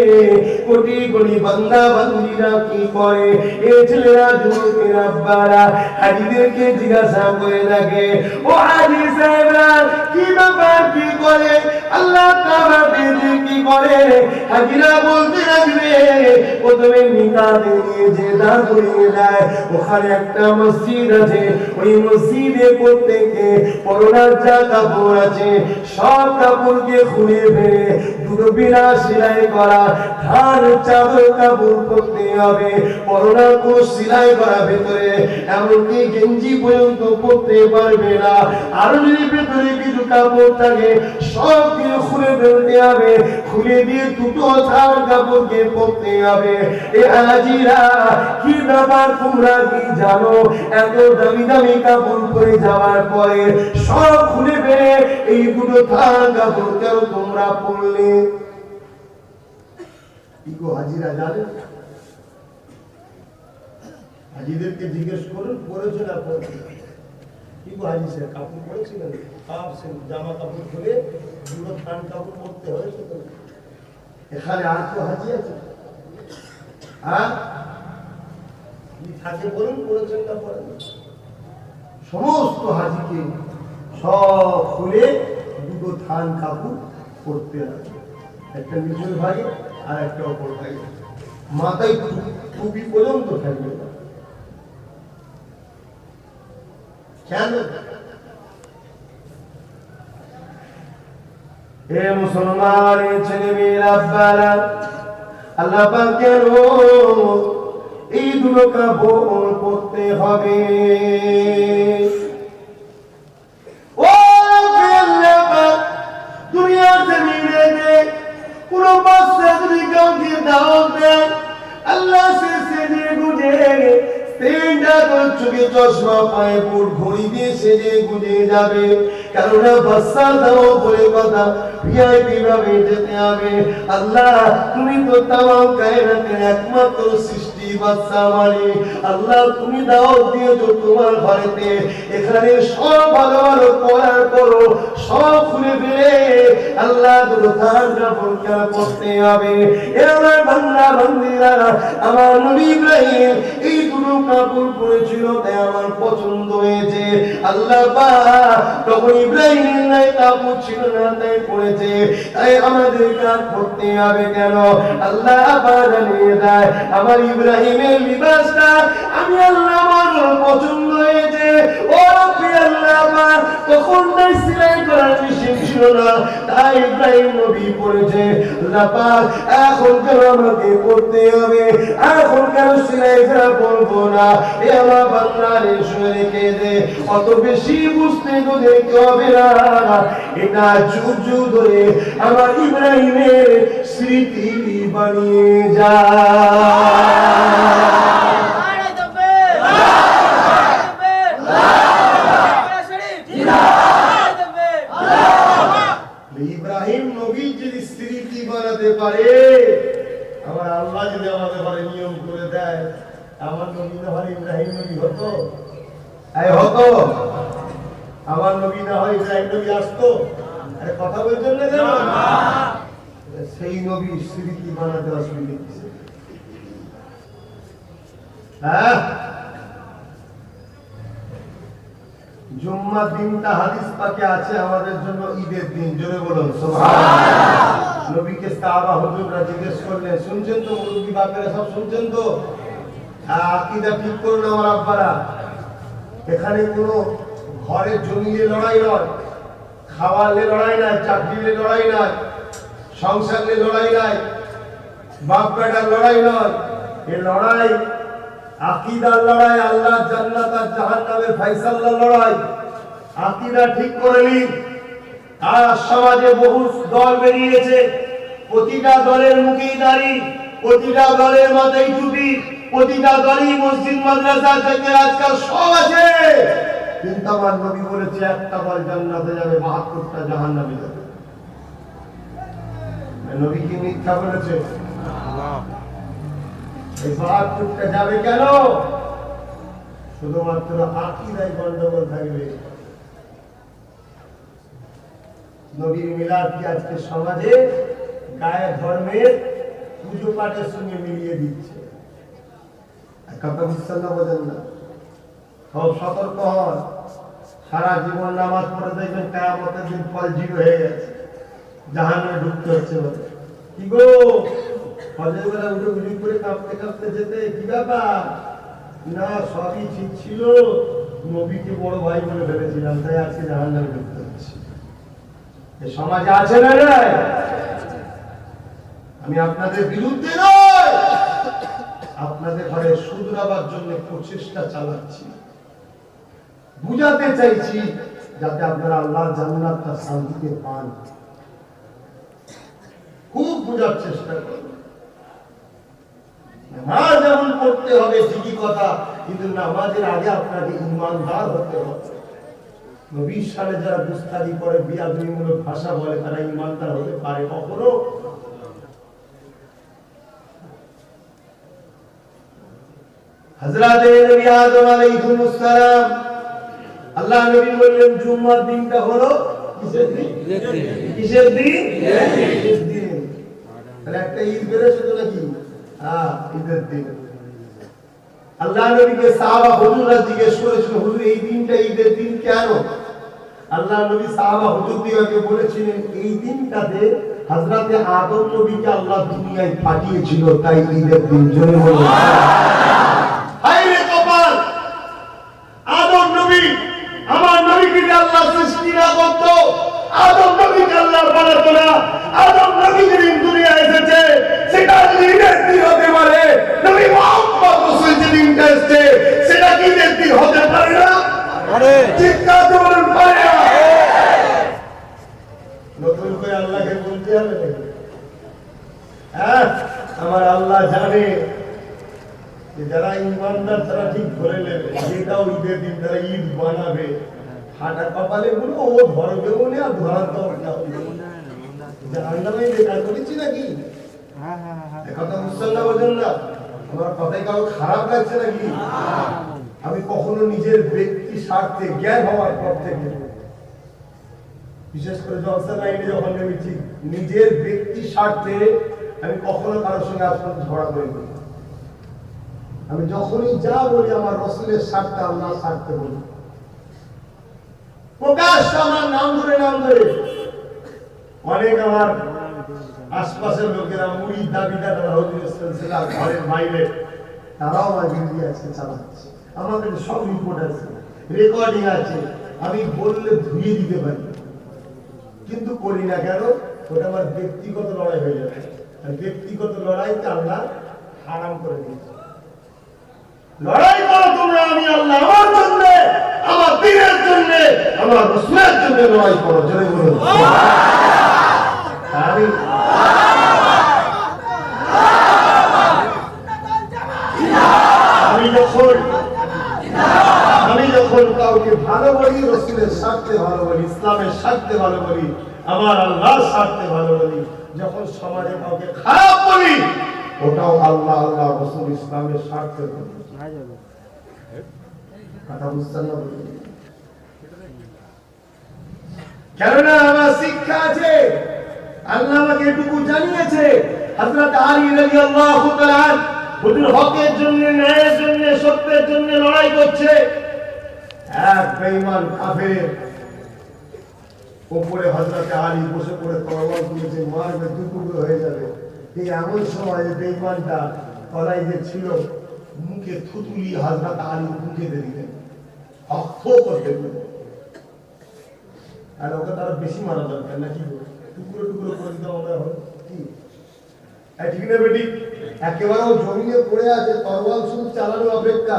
কোটি কোটি বান্দা বান্দীরা কি করে, এই ছেলেরা যুবকের আব্বারা হাজীদেরকে জিজ্ঞাসা করে থাকে, ও হাজী সাহেবরা কি ব্যাপার, কি করে আল্লাহ কাবাতে কি করে? হাজীরা বলতে লাগবে, প্রথমে মিকাতে নিয়ে যে দাঁড় করিয়ে দেয়, ওখানে একটা মসজিদ আছে, ওই মসজিদে প্রত্যেকে পরনার যা কাপড় আছে সব কাপড়কে খুলে ফেলে দুটো বিনা সেলাই করা ধান চাদর কাপড় পরতে হবে, পরনার কোনো সেলাই করা ভেতরে, এমনকি গেঞ্জি পর্যন্ত পরতে পারবে না। আর যদি ভেতরে কিছু কাপড় থাকে সব কিছু খুলে ফেলতে হবে, খুলে দিয়ে দুটো ধান কাপড়কে পরতে হবে। এ হাজীরা কি ব্যাপার, তোমরা কি জানো এত দামি দামি কাপড় পরে যাওয়ার পরে সব খুলে ফেলে এই দুটো ধান কাপড় কেন তোমরা পরলে? কি গো হাজীরা জানেন? হাজীদেরকে জিজ্ঞেস করুন পরেছে না পরেছে। কি গো হাজী সাহেব কাপড় পরেছিলেন? জামা কাপড় খুলে দুটো ধান কাপড় পরতে হয়েছে তো? এখানে আর তো হাজী আছে? হ্যাঁ, থাকে বলুন পড়েছেন না পড়েন? সমস্ত হাজীকে সব খুলে দুটো থান কাপড় পরতে হবে, একটা নিচের ভাগে আর একটা অপর ভাগে, মাথায় টুপি পর্যন্ত থাকবে না। কেন? হে মুসলমান ছেলে মেয়েরা আব্বারা, আল্লাহ পাক কেন এই দুটো কাপড় পরতে হবে? ও আল্লাহ পাক দুনিয়ার জমিনে কোন বাচ্চা যদি কাউকে দাওয়াত দেয়, আল্লাহ সেজে গুজে চোখে চশমা পায়ে বুট ঘড়ি দিয়ে সেজে গুজে যাবে, কেননা বাচ্চা দাও বলে কথা ভিআইপি ভাবে যেতে হবে। আল্লাহ তুমি তো তামাম কায়নাতের একমাত্র সৃষ্টি বাচ্চা মালিক, আল্লাহ তুমি দাওয়াত দিয়েছো তোমার ঘরেতে, এখানে সব ভালো ভালো পড়ার করো সব খুলে ফেলে আল্লাহ দুটো ধান কাপড় কেন পরতে হবে? এবার বান্দা বান্দিরা, আমার নবী ইব্রাহিম এই দুটো কাপড় পরেছিল, তাই আমার পছন্দ হয়েছে। আল্লাহ পাক তখন ইব্রাহিমের নাই কাপড় ছিল না তাই পরেছে, তাই আমাদের কাজ করতে হবে কেন? আল্লাহ পাক জানিয়ে দেয় আমার ইব্রাহিমের লিবাসটা আমি আল্লাহ আমার পছন্দ হয়েছে। ও রব্বি আল্লাহ পাক তখন তাই সেলাই করার মেশিন ছিল না, তাই ইব্রাহিম নবী পরেছে। আল্লাহ পাক এখন কেন আমাকে পড়তে হবে, এখন কেন সেলাই করা বলবো না? এ আমার বান্দারে শুনে রেখে দে, অত বেশি বুঝতে তো দেখতে হবে না, এটা যুগ যুগ ধরে আমার ইব্রাহিমের স্মৃতি বানিয়ে যা। ইব্রাহিম নবী যদি স্মৃতি বানাতে পারে, আমার আল্লাহ যদি আমাদের ঘরে নিয়ম করে দেয়, আমার নবী না হয় ইব্রাহিম নবী হতো? হতো? আমার নবী না হয় ইব্রাহিম নবী আসতো? আরে কথা বলছেন না কেন? সেই নবীর স্মৃতি বানাতে অসুবিধা কিসে? হ্যাঁ, জুম্মার দিনটা হাদিস পাকে আছে আমাদের জন্য ঈদের দিন। জোরে বলুন সুবহানাল্লাহ। নবীকে সাহাবা হুজুররা জিজ্ঞেস করলেন, শুনছেন তো মুরব্বি বাপেরা সব শুনছেন তো? আকীদা ঠিক করুন আমার আব্বারা। এখানে কোনো ঘরে জমিয়ে লড়াই নয়, খাওয়ালে লড়াই নাই, চাকরিলে লড়াই নাই, সংসারে লড়াই নাই, বাপ বেটার লড়াই নয়। এ লড়াই আকীদার লড়াই, আল্লাহ জান্নাত আর জাহান্নামের ফয়সালার লড়াই। আকীদা ঠিক করে নিন। আর সমাজে বহু দল বেরিয়েছে, প্রতিটা দলের মুখেই দাড়ি, প্রতিটা দলের মাথায় টুপি, প্রতিটা দলই মসজিদ মাদ্রাসা থেকে আজকাল সব আছে। কিন্তু আমার নবী বলেছে একটা দল জান্নাতে যাবে, ৭২টা জাহান্নামে যাবে। নবী কি মিথ্যা বলেছে? এই ৭২টা যাবে কেন? শুধুমাত্র আকীদায় গন্ডগোল থাকবে। নবীর মিলাদ কি আজকে সমাজে গায়ে ধর্মের পুজো পাঠের সঙ্গে মিলিয়ে দিচ্ছে। কথা বুঝছেন না? বোঝেন না? সব সতর্ক হন। সারা জীবন নামাজ পড়ে দেখবেন কিয়ামতের দিন ফল জিরো হয়ে গেছে, জাহান্নামে ঢুকতে হচ্ছে। বলে কি গো, ফজরের বেলা উঠে উজু করে কাঁপতে কাঁপতে যেতে, কি ব্যাপার? না, সবই ঠিক ছিল, নবীকে বড় ভাই বলে ভেবেছিলাম, তাই আজকে জাহান্নামে ঢুকতে হচ্ছে। এই সমাজে আছে না? আমি আপনাদের বিরুদ্ধে নয়, আপনাদের ঘরে শুধরাবার জন্য প্রচেষ্টা চালাচ্ছি, বুঝাতে চাইছি যাতে আপনারা আল্লাহর জান্নাতটা শান্তিতে পান। খুব বোঝার চেষ্টা করুন। নামাজ যেমন পড়তে হবে ঠিকই কথা, কিন্তু নামাজের আগে আপনাকে ঈমানদার হতে হবে। নবীর সাথে যারা দুস্তারি করে, বিয়াদবিমূলক ভাষা বলে, তারা ঈমানদার হতে পারে কখনো? হযরত নবী আদম আলাইহিস সালাম, আল্লাহ নবী বললেন জুম্মার দিনটা হলো কিসের দিন? কিসের দিন? ঈদের দিন। তাহলে একটা ঈদ বেরোছে তো নাকি? হ্যাঁ, ঈদের দিন। আল্লাহ নবীকে সাহাবা হুজুররা জিজ্ঞেস করেছিল, হুজুর এই দিনটা ঈদের দিন কেন? আল্লাহ নবী সাহাবা হুজুরদিগকে বলেছিলেন, এই দিনটাতে হযরত আদম নবীকে আল্লাহ দুনিয়ায় পাঠিয়েছিল, তাই ঈদের দিন। জোরে বলুন হায়রে কপাল! আদম নবী, আমার নবীকে আল্লাহ সৃষ্টি না করত, আদম নবীকে আল্লাহ বানাতো না, আদম নবী যেদিন দুনিয়ায় এসেছে সেটা যদি ঈদের দিন হতে পারে, নবী মুহাম্মদ রাসূল যেদিনটা এসেছে সেটা কি ঈদের দিন হতে পারে না? চিৎকার করে বলুন পারে না? নতুন করে আল্লাহকে বলতে হবে নাকি? হ্যাঁ, আমার আল্লাহ জানে যে যারা ইমানদার তারা ঠিক ধরে নেবে যেটাও ঈদের দিন তারা ঈদ বানাবে। ফাটা কপালে বলো ও ধরবে মনে, আর ধরার দরকার জাহান্নামে বেকার করেছি নাকি? কথা বুঝছেন না? বোঝেন না? আমার কথাই কারো খারাপ লাগছে নাকি? আমি কখনো নিজের ব্যক্তি স্বার্থে, জ্ঞান হওয়ার পর থেকে, বিশেষ করে জলসা লাইনে যখন নেমেছি, নিজের ব্যক্তি স্বার্থে আমি কখনো কারোর সঙ্গে আজ পর্যন্ত ঝগড়া করিনি। আমি যখনই যা বলি আমার রাসূলের স্বার্থে, আল্লাহর স্বার্থে বলি। প্রকাশ আমার নাম ধরে অনেক আমার আশপাশের লোকেরা মুড়ির দাবিদার হুজুরের সিলসিলা ঘরের বাইরে তারাও আমার বিরোধী আজকে চালাচ্ছে। আমাদের সব রিপোর্ট আছে, রেকর্ডিং আছে, আমি বললে ধুয়ে দিতে পারি, কিন্তু করি না কেন? ওটা আমার ব্যক্তিগত লড়াই হয়ে যাবে, আর ব্যক্তিগত লড়াইকে আল্লাহ হারাম করে দিয়েছে। লড়াই করো তোমরা, আমি আল্লাহ আমার জন্য, আমার দ্বীনের জন্য, আমার রাসূলের জন্য লড়াই করো। জোরে বলুন আমি যখন কাউকে ভালো বলি, রাসূলের স্বার্থে ভালো বলি, ইসলামের স্বার্থে ভালো বলি, আমার আল্লাহর স্বার্থে ভালো বলি। যখন সমাজে কাউকে খারাপ বলি, ওটাও আল্লাহ, আল্লাহ রাসূল, ইসলামের স্বার্থে বলি। কথা বুঝছেন না? কেননা আমার শিক্ষা আছে, আল্লাহ আমাকে এটুকু জানিয়েছে হযরত আলী রাদিয়াল্লাহু তাআলা হুজুর হকের জন্য, ন্যায়ের জন্য, সত্যের জন্য লড়াই করছে। এক বেঈমান কাফের উপরে হযরত আলী বসে পড়ে তরবারি তুলেছে, মারবে দুটুকরো হয়ে যাবে। এই এমন সময় বেঈমানটা তলাই যে ছিল মুখে থুতুলি হযরত আলী মুখে দিয়ে দিলেন, অক্ষ করতে দিলেন। আর ওকে তারা বেশি মারা দরকার নাকি, টুকরো টুকরো করে দিতে আমরা হয় কি ঠিক না বেটি? একেবারে ও জমিনে পড়ে আছে, তরবাল শুধু চালানো অপেক্ষা,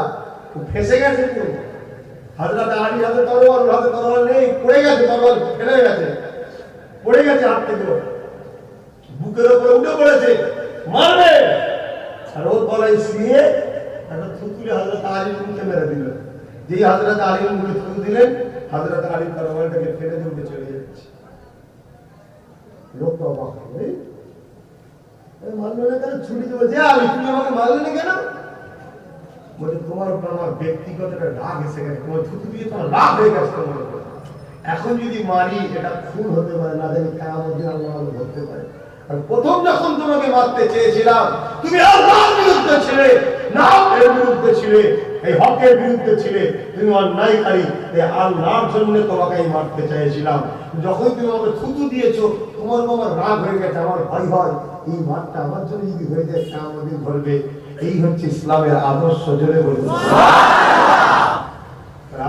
ও ফেসে গেছে পুরো। হযরত আলী হাতে তরবাল, হাতে তরবাল নেই, পড়ে গেছে, তরবাল ফেলে গেছে, পড়ে গেছে হাত থেকে, বুকের উপরে উঠে পড়েছে, মারবে। আর ওর গলায় শুয়ে একটা থুতুলে হযরত আলীর মুখে মেরে দিল। যেই হযরত আলীর মুখে থুতু দিলেন, হযরত আলী তরবালটাকে ফেলে দিয়ে উঠে চলে যাচ্ছে। লোকটা অবাক হয়ে মারলো না কেন? ছুটি বলছে, আলী তুমি আমাকে মারলে না কেন? বলছে তোমার উপর আমার ব্যক্তিগত একটা রাগ এসে গেছে, তোমার থুতু দিয়ে তোমার রাগ হয়ে গেছে তোমার উপর। এখন যদি মারি এটা খুন হতে পারে, না জানি কিয়ামত দিন আল্লাহ আমাকে ধরতে পারে। আর প্রথম যখন তোমাকে মারতে চেয়েছিলাম তুমি আল্লাহর বিরুদ্ধে ছিলে, না এর বিরুদ্ধে ছিলে, এই হকের বিরুদ্ধে ছিলে, তুমি অন্যায়কারী, এই আল্লাহর জন্য তোমাকে আমি মারতে চাইছিলাম। যখন তুমি আমাকে থুতু দিয়েছো, তোমার আমার রাগ হয়ে গেছে, আমার ভয় হয় এই মারটা আমার জন্য যদি হয়ে যায় কিয়ামত দিন ধরবে। এই হচ্ছে ইসলামের আদর্শ। জোরে বলুন।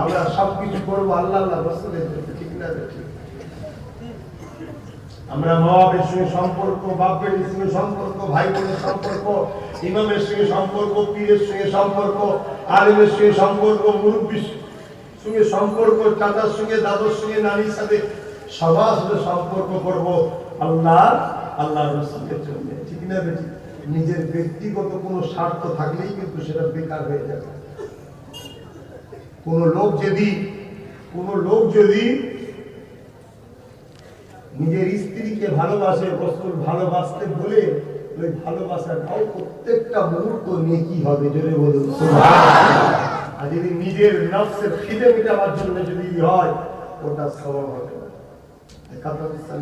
আমরা সবকিছু করবো আল্লাহ আল্লাহ রাসূলের জন্য, ঠিক না? ঠিক। আমরা মা বাবার সঙ্গে সম্পর্ক, বাপের সঙ্গে সম্পর্ক, ভাই বোনের সম্পর্ক, ইমামের সঙ্গে সম্পর্ক, পীরের সঙ্গে সম্পর্ক, আলেমের সঙ্গে সম্পর্ক, মুরব্বির সঙ্গে সম্পর্ক, চাচার সঙ্গে, দাদুর সঙ্গে, নানির সাথে সবার সাথে সম্পর্ক করবো আল্লাহ রাসূলের জন্য, ঠিক না? বেঠিক? নিজের ব্যক্তিগত কোনো স্বার্থ থাকলেই কিন্তু সেটা বেকার হয়ে যাবে। কোন লোক যদি নিজের স্ত্রীকে ভালোবাসে, রাসূল ভালোবাসতে বলে, ওই ভালোবাসাটাও প্রত্যেকটা মুহূর্ত নেকি হবে। জোরে বলুন সুবহানাল্লাহ। আর যদি নিজের নফসের খিদে মেটাবার জন্য যদি হয়, ওটা সওয়াব হবে না। কথা বুঝছেন?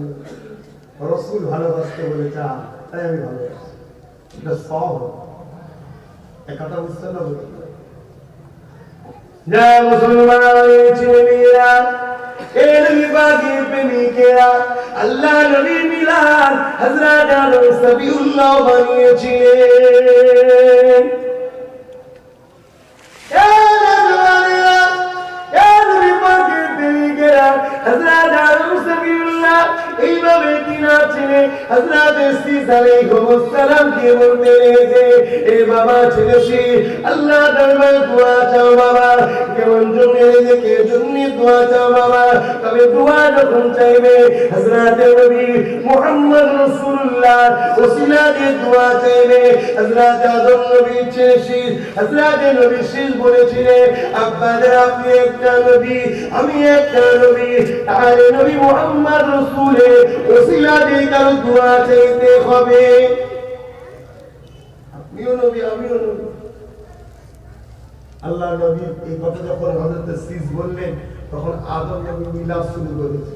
রাসূল ভালোবাসতে বলে চা, তাই আমি ভালোবাসি, এটা সওয়াব হবে। কথা বুঝছেন না? জয় মুসলমান ছেলেমেয়েরা, এর বিভাগে প্রেমিকেরা, আল্লাহ নবীর মিলাদ হযরত আলী সাবিউল্লাহ বানিয়েছিলেন। এইভাবে তিনার ছেলে হযরত ইসমাঈল আলাইহিস সালামকে বলতে লেগেছে, এ বাবা ছেলে সে আল্লাহ দরবারে দোয়া চাও বাবা, কেমন জন্য রেজেকে জন্য দোয়া চাও বাবা। তবে দোয়া যখন চাইবে হযরত নবী মুহাম্মদ রাসূলুল্লাহ ওসিলা দিয়ে দোয়া চাইবে। হযরত আদম নবী ছেলে হযরত নবী শেষ বলেছিলেন, আব্বা আপনি একটা নবী, আমি একটা নবী, আর নবী মুহাম্মদ রাসূলের ওসিলা দিয়ে কারো দোয়া চাইতে হবে। আপনিও নবী, আমিও নবী। আল্লাহ নবী এই কথা যখন হযরত শীষ বললেন, তখন আদম নবী মিলাদ শুরু করেছে।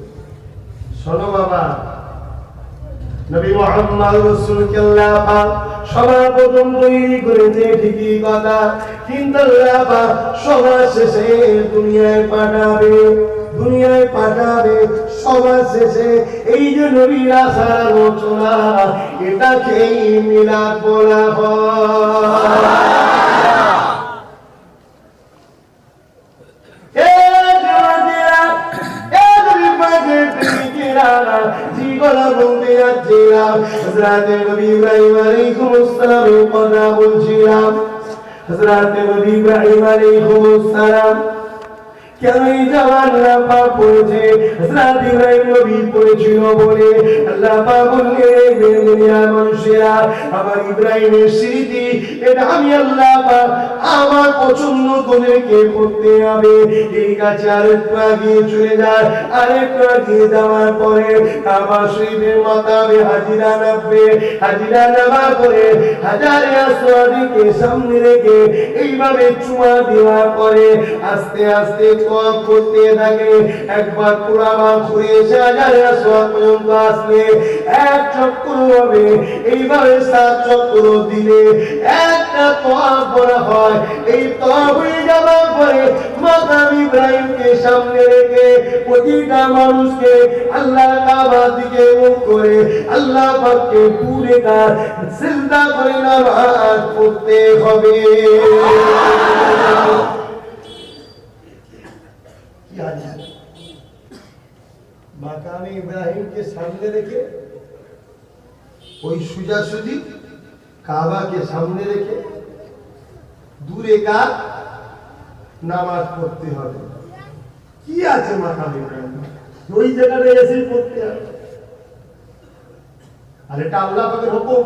শোনো বাবা, নবী মুহাম্মদ রাসূলকে আল্লাহ পাক সবার প্রথম তৈরি করেছে, ঠিকই কথা, কিন্তু আল্লাহ পাক সবার শেষে দুনিয়ায় পাঠাবে সবার শেষে। এই যে নবীর আসার আলোচনা, এটাকেই মিলাদ বলা হয়। বলতে যাচ্ছিলাম হযরত নবী ইব্রাহিম আলাইহিস সালামের কথা বলছিলাম। হযরত নবী ইব্রাহিম আলাইহিস সালাম কেন এই জামানা পাপ করেছে? হযরত ইব্রাহিম নবী পড়েছিল বলে আল্লাহ পাক বললেন, দুনিয়ার মানুষেরা আমার ইব্রাহিমের স্মৃতি এটা আমি আল্লাহ পাক আমার পছন্দ তোদেরকে করতে হবে। এই কাছে আরেকটু এগিয়ে চলে যায়, আরেকটু এগিয়ে যাওয়ার পরে কাবা শরীফের মাকামে হাজিরা নামার পরে হাজারে আসওয়াদকে সামনে রেখে এইভাবে চুমা দেওয়ার পরে আস্তে আস্তে তওয়াফ করতে থাকে। একবার পুরাবার ঘুরে এসে হাজারে আসওয়াদ পর্যন্ত আসলে এক চক্কর হবে, এইভাবে 7 চক্কর দিলে একটা তওয়াফ করা হয়। এই তওয়াফ হয়ে যাওয়ার পরে মাকাম ইব্রাহিমকে সামনে রেখে প্রতিটা মানুষকে আল্লাহ কাবার দিকে মুখ করে আল্লাহ পাককে পুরে কার সিজদা করে নামাজ পড়তে হবে। কি হাদিস? মাকাম ইব্রাহিমকে সামনে রেখে ওই সোজাসুজি কাবাকে সামনে রেখে দূরে কার নামাজ পড়তে হবে। কি আছে মাকাম ইব্রাহিম? ওই জায়গায় এসে পড়তে হবে। আর এটা আল্লাহ পাকের হুকুম,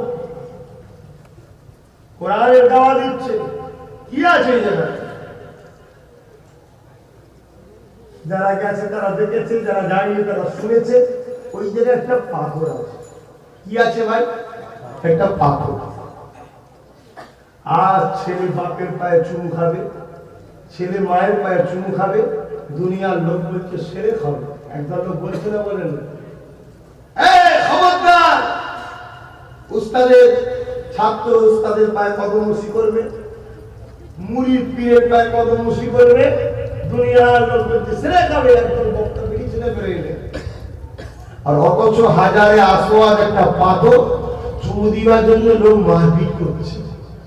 কোরআনের দাওয়া দিচ্ছে। কি আছে এই জায়গায়? যারা গেছে তারা দেখেছে, যারা যায়নি তারা শুনেছে। ওই জায়গায় একটা পাথর আছে। কি আছে ভাই? একটা পাথর। আর ছেলে বাপের পায়ে চুমু খাবে, ছেলে মায়ের পায়ে চুমু খাবে, দুনিয়ার লোক বলছে সেরে খাবে। একদল লোক বলছে না, বলেন খবরদার, উস্তাদের ছাত্র উস্তাদের পায়ে কদমুশি করবে, মুরিদ পীরের পায়ে কদমুশি করবে, দুনিয়ার লোক বলছে সেরে খাবে। একদল বক্তা বেরিয়েছে না, বেরোয়। আর অথচ হাজারে আসওয়াদ একটা পাথর চুমু দিবার জন্য লোক মারপিট করছে,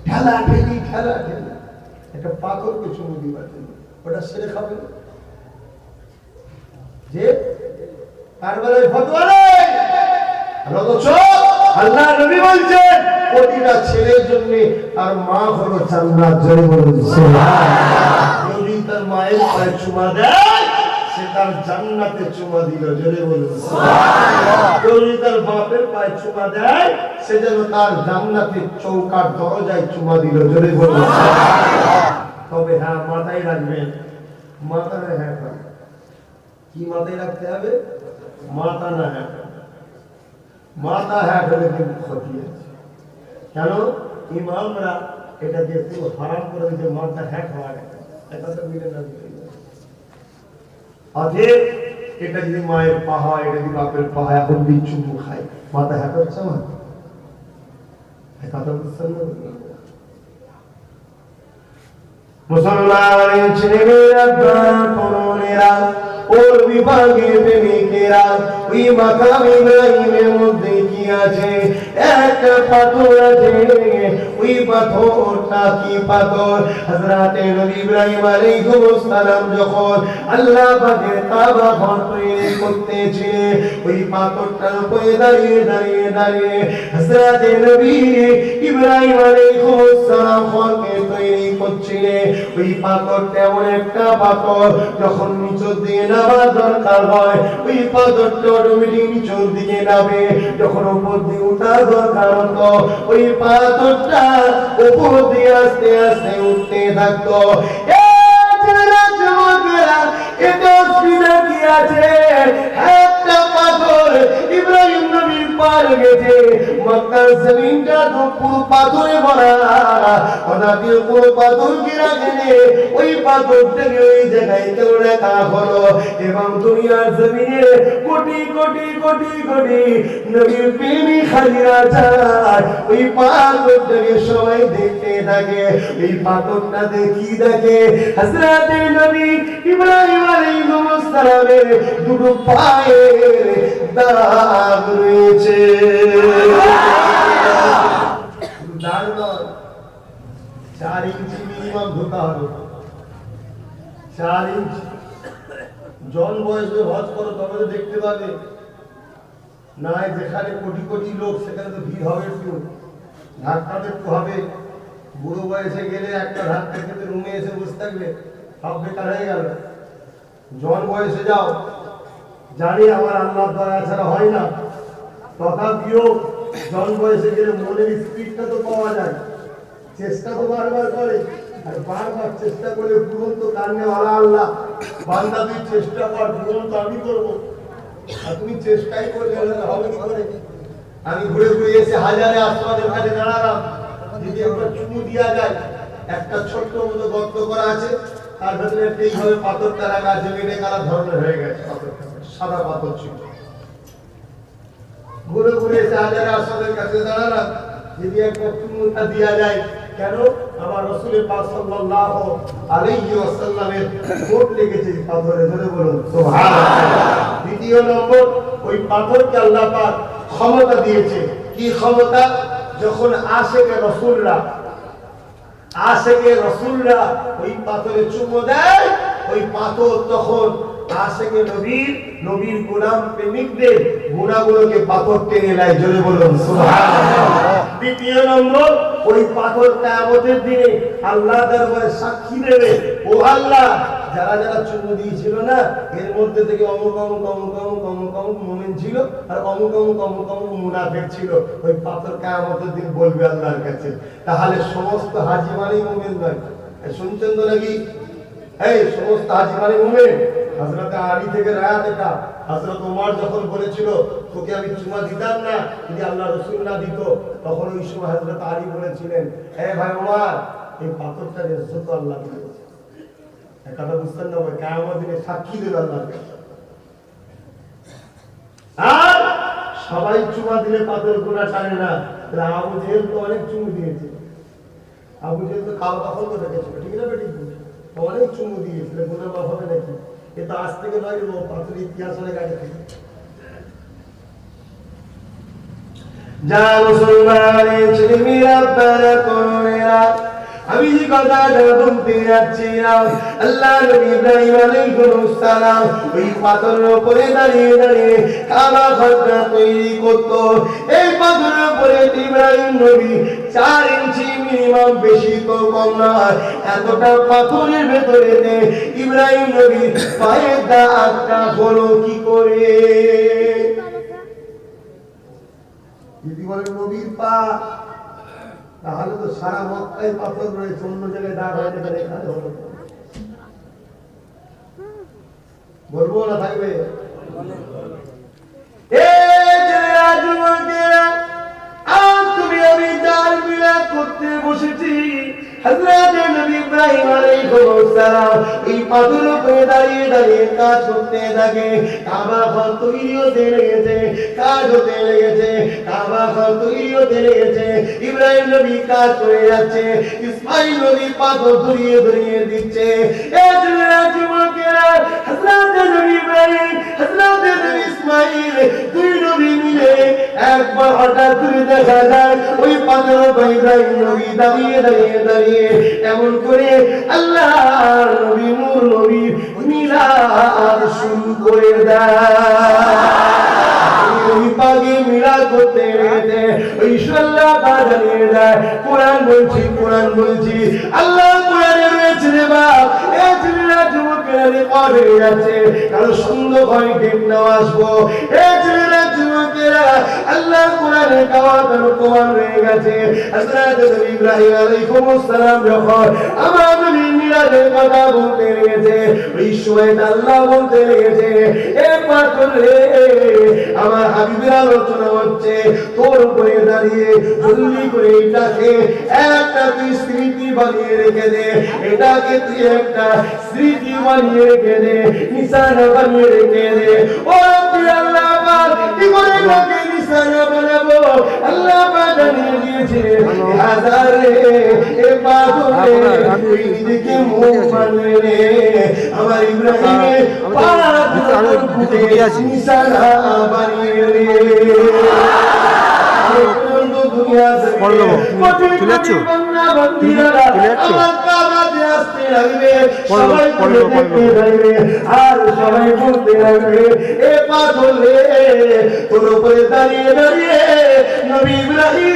ঠেলা ঠেলি একটা পাথরকে চুমু দিবার জন্য। ওটা সেরে খাবে যে কারবালায় ফতোয়া নেই। অথচ আল্লাহ নবী বলছেন প্রতিটা ছেলের জন্য তার মা হলো জান্নাত। জোরে বলুন সুবহানাল্লাহ। যদি তার মায়ের পায়ে চুমা দেয় সে তার জান্নাতে চুমা দিল। জোরে বলুন সুবহানাল্লাহ। যদি তার বাপের পায়ে চুমা দেয় সে যেন তার জান্নাতের চৌকার দরজায় চুমা দিল। জোরে বলুন সুবহানাল্লাহ। তবে হ্যাঁ, মাথায় রাখবেন, মাথা না হ্যাঁ, কি মাথায় রাখতে হবে? মাথা না হ্যাঁ। মাথা হ্যাঁ হলে কিন্তু ক্ষতি আছে। কেন? ইমামরা এটাকে পুরো হারাম করে দিতে, মাথা হ্যাঁ হওয়া গেছে। এটা তো মিলে না। অতএব এটা যদি মায়ের পা হয়, এটা যদি বাপের পা হয়, এখন চুমু খায়, মাথা হ্যাঁ হচ্ছে আমার কথা বুঝছেন না? মুসলমান ছেলেমেয়েরা, তরুণেরা, ওর বিভাগের প্রেমিকেরা, ওই মাকাম ইব্রাহিমের মধ্যে কি আছে? একটা পাথর আছে। ওই পাথরটা কি পাথর? হযরতে নবী ইব্রাহিম আলাইহিস সালাম যখন আল্লাহ পাকের কাবা ঘর তৈরি করতেছিলেন, ওই পাথরটার উপরে দাঁড়িয়ে হযরতে নবী ইব্রাহিম আলাইহিস সালাম ঘরকে তৈরি করছিলেন। ওই পাথরটা এমন একটা পাথর, যখন নিচের দিকে নামার দরকার হয় ওই পাথরটা অটোমেটিক নিচের দিকে নামে, যখন উপর দিকে উঠার দরকার হতো ওই পাথরটা উপর দিয়ে আস্তে আস্তে উঠতে থাকতো। এটা অসুবিধা কি আছে? একটা পাথর ইব্রাহিম নবীর পার গেছে, মক্কার জমিনটা তো পুরো পাথরে ভরা, ওনাকে পুরো পাথর কি রাখেনি, ওই পাথরটাকে ওই জায়গায় কেউ রাখা হলো। এবং দুনিয়ার জমিনে কোটি কোটি কোটি কোটি নবীর প্রেমী হাজিরা যায়, ওই পাথরটাকে সবাই দেখতে থাকে। এই পাথরটা দেখি দেখে হযরতে নবী ইব্রাহিম আলাইহিস সালামের দুটো পায়ের দাগ রয়েছে। দাগ নয়, 4 ইঞ্চি মিনিমাম ঢোকা হবে। 4 ইঞ্চি জন বয়সে হজ করো তবে তো দেখতে পাবে না। যেখানে কোটি কোটি লোক সেখানে তো ভিড় হবে, একটু ধাক্কা দেখতে হবে। বুড়ো বয়সে গেলে একটা ধাক্কা খেতে রুমে এসে বসে থাকবে, সব বেকার হয়ে গেল। জন বয়সে যাও, জানি আমার আল্লাহর দয়া ছাড়া হয় না, তথাপিও জন বয়সে গেলে মনের স্পিডটা তো পাওয়া যায়, চেষ্টা তো বারবার করে। আর বারবার চেষ্টা করে পূরণ তো কান্নে ওরা আল্লাহ, বান্দা তুই চেষ্টা কর, পূরণ তো আমি করবো। আর তুমি চেষ্টাই করলে হবে কি করে? আমি ঘুরে ঘুরে এসে হাজারে আসমানের কাছে দাঁড়ালাম, যদি একবার চুমু দেওয়া যায়, একটা ছোট্ট মতো গর্ত করা আছে, তার ভেতরে এইভাবে পাথরটা রাখা আছে, মেটে কালা ধরনের হয়ে গেছে, পাথরটা সাদা পাথর ছিল। ঘুরে ঘুরে এসে হাজারে আসাদের কাছে দাঁড়ালাম, যদি একটা চুমুটা দেওয়া যায়, কেন আমার রাসূলের পাক সাল্লাল্লাহু আলাইহি ওয়াসাল্লামের কোট লেগেছে পাথরে, ধরে বলুন সুবহানাল্লাহ। দ্বিতীয় নম্বর, ওই পাথরকে আল্লাহ পাক ক্ষমতা দিয়েছে। কি ক্ষমতা? যখন আশেকে রাসূলরা ওই পাথরে চুমু দেয়, ওই পাথর তখন আশেকে নবীর গোলাম প্রেমিকদের গুনাহগুলোকে পাথর টেনে নেয়, জোরে বলুন সুবহানাল্লাহ। দ্বিতীয় নম্বর, ওই পাথর কিয়ামতের দিনে আল্লাহ দরবারে সাক্ষী দেবে, ও আল্লাহ, যারা যারা চুমু দিয়েছিল না, এর মধ্যে থেকে অমুক মুমিন ছিল আর অমুক মুনাফিক ছিল। ওই পাথর কিয়ামতের দিন বলবে আল্লাহর কাছে। তাহলে সমস্ত হাজী মানেই মুমিন নয়, শুনছেন তো নাকি? এই সমস্ত হাজী মানে মুমিন। হযরত আলী থেকে রায়াত এটা। হযরত ওমর যখন বলেছিল তোকে আমি চুমা দিতাম না যদি আল্লাহ রাসূল না দিত, তখন ওই সময় হযরত আলী বলেছিলেন, হে ভাই ওমর, এই পাথরটার ইজ্জত আল্লাহ দিয়েছে। এই কথা বুঝতেন না? কিয়ামতের দিনে সাক্ষী দেবে আল্লাহর কাছে। আর সবাই চুমা দিলে পাথর গুনাহ টানে না। তাহলে আবু জেহেল তো অনেক চুমু দিয়েছে। আবু জেহেল তো কাবা দখল করে রেখেছিল, ঠিক না বেটি? অনেক চুমু দিয়েছিল, গুনাহ মাফ হবে নাকি? এটা আজ থেকে নয়, ও পাথরের ইতিহাস অনেক আগে থেকে। যা মুসলমানের ছেলেমেয়েরা, আপনারা তরুণেরা, আমি যে কথাটা বলতে যাচ্ছিলাম, আল্লাহ নবী ইব্রাহিম আলাইহিস সালাম ওই পাথরের উপরে দাঁড়িয়ে দাঁড়িয়ে কাবা ঘরটা তৈরি করত। এই পাথরের উপরে ইব্রাহিম নবী 4 ইঞ্চি মিনিমাম, বেশি তো কম নয়, এতটা পাথরের ভেতরে ইব্রাহিম নবী পায়ের দাগটা হলো কি করে? যদি বলেন নবীর পা, তাহলে তো সারা মক্কায় পাথর রয়েছে, অন্য জায়গায় দাগ হয় না, এখানে হলো। বলবো না থাকবে? তুমি আমি যার মিলাদ করতে বসেছি, হযরত নবী ইব্রাহিম আলাইহিস সালাম এই পাথরের উপরে দাঁড়িয়ে দাঁড়িয়ে কাজ করতে থাকে। কাবা ঘর তৈরি হতে লেগেছে, কাজ হতে লেগেছে, কাবা ঘর তৈরি হতে লেগেছে। ইব্রাহিম নবী কাজ করে যাচ্ছে, ইসমাইল নবী পাথর ধরিয়ে ধরিয়ে দিচ্ছে। এই যুবকেরা, হযরত নবী ইব্রাহিম, হযরত নবী ইসমাইল, দুই নবী মিলে একবার হঠাৎ করে দেখা যায় ওই পাথরের উপরে ইব্রাহিম নবী দাঁড়িয়ে দাঁড়িয়ে দাঁড়িয়ে এমন করে আল্লাহ নবী নূর নবী মিলাদ শুরু করে দেয়। ওই পাগে মিলাদ করতে গেছে, ওই আল্লাহ বাজারে যায়। কোরআন বলছি, আল্লাহ কোরআনে রয়েছে রে বাপ। এই ছেলেরা যুবকেরা রেকর্ড হয়ে যাচ্ছে, কারো সুন্দর হয় ডেট নাও আসবো। এই ছেলেরা যুবকেরা, আল্লাহ কোরআনে কাওয়াতের প্রমাণ রয়ে গেছে। হযরত নবী ইব্রাহিম আলাইহিস সালাম যখন আমার নবী মিলাদের কথা বলতে লেগেছে, ওই সময় আল্লাহ বলতে লেগেছে, এ পাথর রে, আমার হাবিবের আলোচনা হচ্ছে, তোর উপরে দাঁড়িয়ে জলদি করে এটাকে একটা তুই স্মৃতি বানিয়ে রেখে দে, এটাকে তুই একটা স্মৃতি বানিয়ে রেখে দে, নিশানা বানিয়ে রেখে দে। ও আল্লাহ পাক, কি করে এটাকে নিশানা বানাবো? আল্লাহ পাক জানিয়ে দিয়েছে, হাজারে এ পাথর রে, তুই নিজেকে মুখ বানিয়ে আমার ইব্রাহিমের পাথর নিশানা বানিয়ে রে। আর সবাই বলতে লাগবে, এ পাথর রে, তোর উপরে দাঁড়িয়ে দাঁড়িয়ে নবী ইব্রাহিম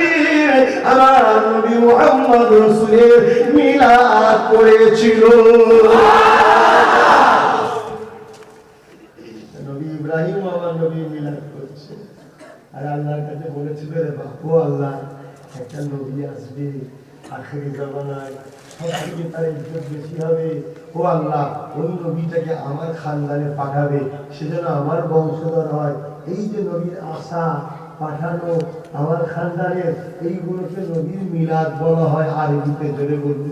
আমার নবী মুহাম্মদ রাসূলের মিলাদ করেছিল। নবী ইব্রাহিম আমার নবী মিলাদ করেছে। আর আল্লাহর কাছে বলেছিল, রে বাপু আল্লাহ, একটা নবী আসবে আখিরি জামানায়, সবথেকে তার ইজ্জত বেশি হবে। ও আল্লাহ, ওই নবীটাকে আমার খানদানে পাঠাবে, সেজন্য আমার বংশধর হয়। এই যে নবীর আশা পাঠানো আমার খানদানের, এইগুলোকে নবীর মিলাদ বলা হয় আরবিতে। জোরে বলতে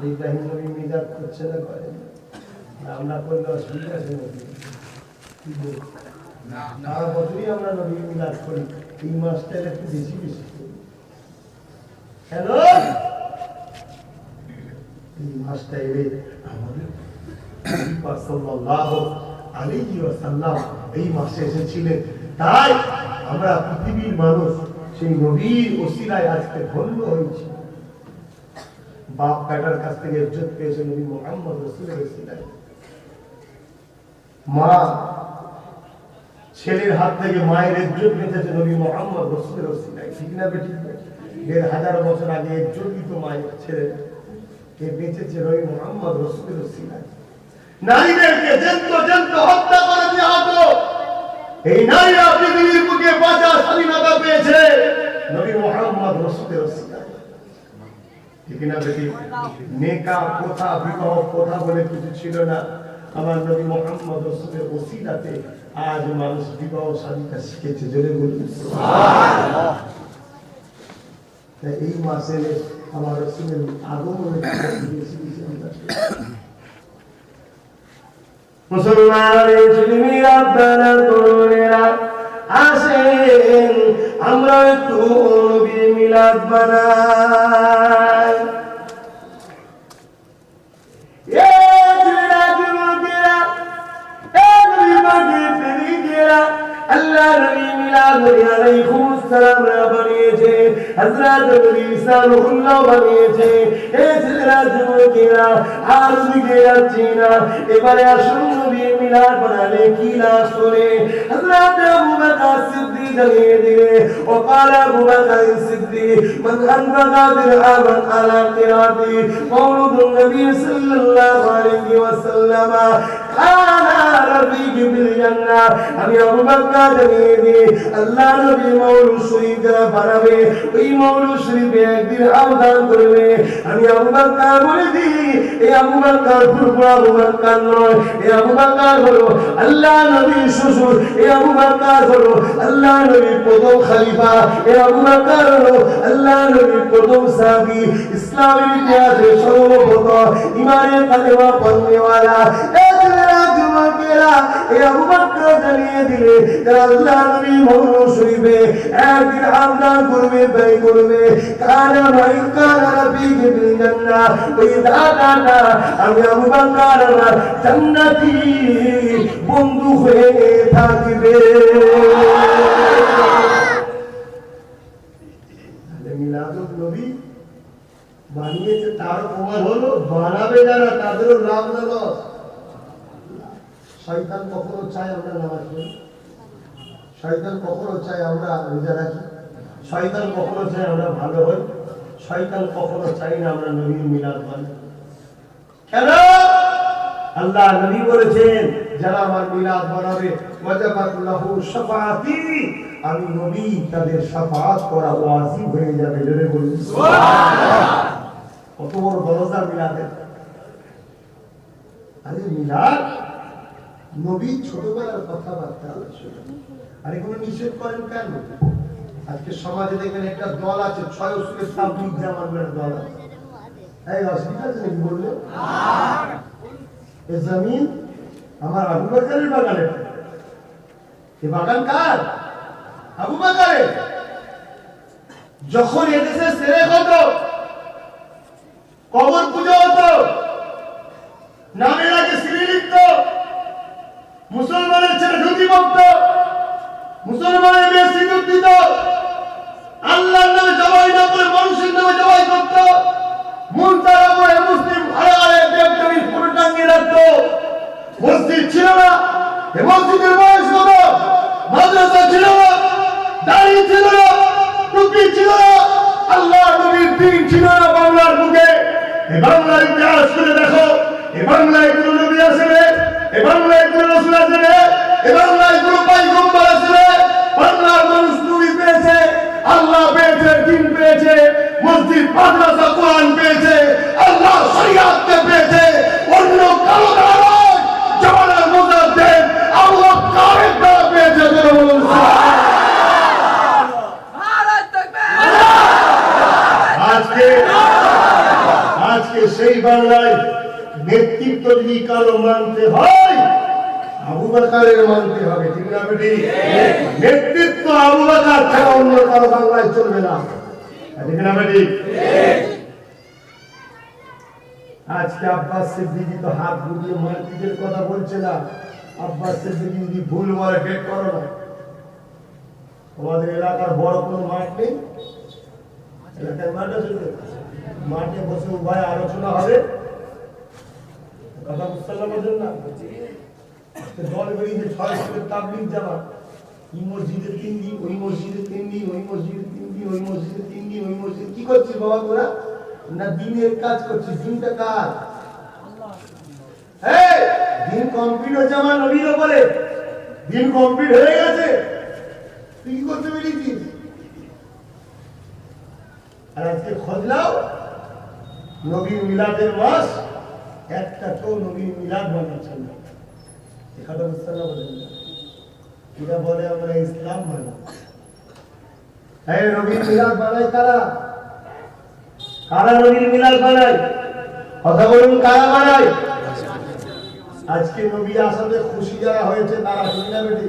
ইব্রাহিম নবী মিলাদ করছে না করেন? আমরা করলে অসুবিধা আছে নাকি? সারা বছরই আমরা নবী মিলাদ করি, এই মাসটা একটু বেশি বেশি করি। কেন? এই মাসটা এলে আমাদের সাল্লাল্লাহু আলাইহি ওয়াসাল্লাম এই মাসে এসেছিলেন, তাই আমরা পৃথিবীর মানুষ সেই নবীর ওসিলায় আজকে ধন্য হয়েছি। বাপ বেটার কাছ থেকে ইজ্জত পেয়েছে নবী মুহাম্মদ রাসূলের ওসিলায়, মা ছেলের হাত থেকে মায়ের ইজ্জত পেয়েছে নবী মুহাম্মদ রাসূলের ওসিলায়। ঠিক না বেঠিক? ১,৫০০ বছর আগে ইজ্জতিত মায়ের ছেলে কে বেঁচেছে নবী মুহাম্মদ রাসূলের ওসিলায়। নারীদেরকে জ্যান্ত হত্যা করে দেওয়া হতো, এই নারীরা পৃথিবীর বুকে বাঁচার স্বাধীনতা পেয়েছে নবী মুহাম্মদ রাসূলের ওসিলায়। ঠিক না বেটি? নেকা প্রথা বিবাহ প্রথা বলে কিছু ছিল না, আমার নবী মুহাম্মদ রাসূলের ওসিলাতে আজ মানুষ বিবাহ শাদীটা শিখেছে। জোরে বলুন সুবহানাল্লাহ। এই মাসে আমার রাসূলের আগমনে মুসলমানের মুসলিমিরা আপনারা তরুণেরা আসেন আমরা একটু নবীর মিলাদ বানাই। আল্লাহ নবী মিলাদ আলাইহিস সালাম বানিয়েছে, হযরত নবী সাল্লাল্লাহু বানিয়েছে। এই ছেলেরা যুবকেরা আর দিকে যাচ্ছে না, এবারে আসুন নবী মিলাদ বানালে কি লাভ করে। হযরত আবু বকর সিদ্দিক জানিয়ে দিলে, ও قال আবু বকর সিদ্দিক মান আনফাকা দিরহামান আলা কিরাতি মাউলুদুন নবী সাল্লাল্লাহু আলাইহি ওয়াসাল্লাম কানা রাফিক বিল জান্নাহ। আমি আবু বকর জানিয়ে দিই, আল্লাহ নবী মাউলুদ শরীফ যারা বানাবে ওই মাউলুদ শরীফে একদিন আবেদন করবে। আমি আবু বকর বলে দিই, এই আবু বকর ফুরফুরা আবু বকর নয়, এই আবু বকর হলো আল্লাহ নবীর শ্বশুর, এই আবু বকর হলো আল্লাহ নবীর প্রথম খলিফা, এই আবু বকর হলো আল্লাহ নবীর প্রথম সাহাবী, ইসলামের ইতিহাসে সর্বপ্রথম ঈমানের কালেমা পড়নেওয়ালা। আবু বকর জানিয়ে দিলে যারা আল্লাহ নবী মাউলুদ শরীফে একদিন আবেদন করবে, ব্যয় করবে, কানা ভাই কানা রাফিক বিল জান্নাহ, ওই দাদাটা আমি আবু বকর আমার জান্নাতি বন্ধু হয়ে থাকবে। মিলাদুন নবী বানিয়েছে, তার প্রমাণ হলো বানাবে যারা তাদেরও লাভ না লস। শয়তান কখনো চায় আমরা নামাজ পড়ি, শয়তান কখনো চায় আমরা রোজা রাখি, শয়তান কখনো চায় আমরা ভালো হই, শয়তান কখনো চায় না আমরা নবীর মিলাদ বানাই। কেন? আল্লাহ নবী বলেছেন যারা আমার মিলাদ বানাবে ওয়াজাবাত লাহু শাফাআতি, আমি নবী তাদের শাফাআত করা ওয়াজিব হয়ে যাবে। জোরে বলুন সুবহানাল্লাহ। কত বড় দরজা মিলাদের। আরে মিলাদ নবীর ছোটবেলার কথাবার্তা আলোচনা, আর এগুলো নিষেধ করেন কেন? আজকে সমাজে দেখবেন একটা দল আছে, 6 উসুলের তাবলীগ জামাতের দল আছে। এই অসুবিধা আছে নাকি বললে? এই জমিন আমার আবু বকরের বাগানে, এই বাগান কার? আবু বকরের। যখন এদেশে সেরে হতো, কবর পুজো হতো, নামের আগে শ্রী লিখত, মুসলমানের ছেলে ধুতি পরত, মুসলমানের মেয়ে সিঁদুর দিত, আল্লাহর নামে জবাই না করে মানুষের নামে জবাই করত, মুনতারা করে মুসলিম ভাড়ারে দেবদেবীর ফটো টাঙিয়ে রাখত। মসজিদ ছিল না, এই মসজিদের বয়স কত? মাদ্রাসা ছিল না, দাড়ি ছিল না, টুপি ছিল না, আল্লাহ নবীর দ্বীন ছিল না বাংলার বুকে। এই বাংলার ইতিহাস করে দেখো, এই বাংলায় কোন নবী আসবে, এই বাংলায় কোন রাসূল আসবে, এই বাংলায় কোন পয়গম্বর আসবে? বাংলার মানুষ নবী পেয়েছে, আল্লাহ পেয়েছে, দ্বীন পেয়েছে, মসজিদ মাদ্রাসা কোরআন পেয়েছে, আল্লাহ শরীয়তকে পেয়েছে। অন্য কারো দ্বারা নয়, জামানার মুজাদ্দিদ আল্লাহ কারের দ্বারা পেয়েছে। জোরে বলুন সুবহানাল্লাহ। আজকে সেই বাংলা বকরের মানতে হবে, ঠিক না বেটি? নেতৃত্ব আবু বকর ছাড়া অন্য কারো বাংলায় চলবে না, ঠিক না বেটি? আজকে আব্বাস সিদ্দিকী তো হাত গুটিয়ে মার্কেটের কথা বলছে না। আব্বাস সিদ্দিকী যদি ভুল বলে ডেট করো না। আমাদের এলাকার বড় কোনো মাঠ নেই, এলাকায় মাঠ আছে, মাঠে বসে উভয় আলোচনা হবে, কথা বুঝতে পারছেন না? দল বেরিয়েছে 6 স্কুলের তাবলীগ জামা, এই মসজিদে 3 দিন, ওই মসজিদে 3 দিন, ওই মসজিদে 3 দিন, ওই মসজিদে 3 দিন, ওই মসজিদে কি করছিস বাবা তোরা? না দিনের কাজ করছিস, দিনটা কাজ। এই দিন কমপ্লিট হয়ে যাওয়া নবীর বলে দিন কমপ্লিট হয়ে গেছে, তুই কি করতে পেরেছিস? আর আজকে খোঁজলাও নবীর মিলাদের মাস, একটা কেউ নবীর মিলাদ বানাচ্ছেন না। এখানে বুঝতে না বলেন না, এটা বলে আমরা ইসলাম মানি। এই নবীর মিলাদ বানায় কারা? কারা নবীর মিলাদ বানায়? কথা বলুন, কারা বানায়? আজকে নবী আসাতে খুশি যারা হয়েছে তারা, ঠিক না বেটি?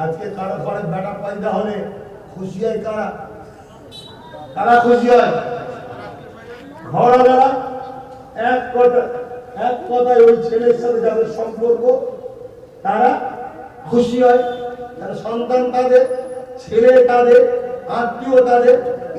আজকে কারো ঘরে বেটা পয়দা হলে খুশি হয় কারা? কারা খুশি হয়? ঘর যারা এক কথায় ওই ছেলের সাথে যাদের সম্পর্ক তারা খুশি হয়, তারা সন্তান তাদের, ছেলে তাদের, আত্মীয় তাদের,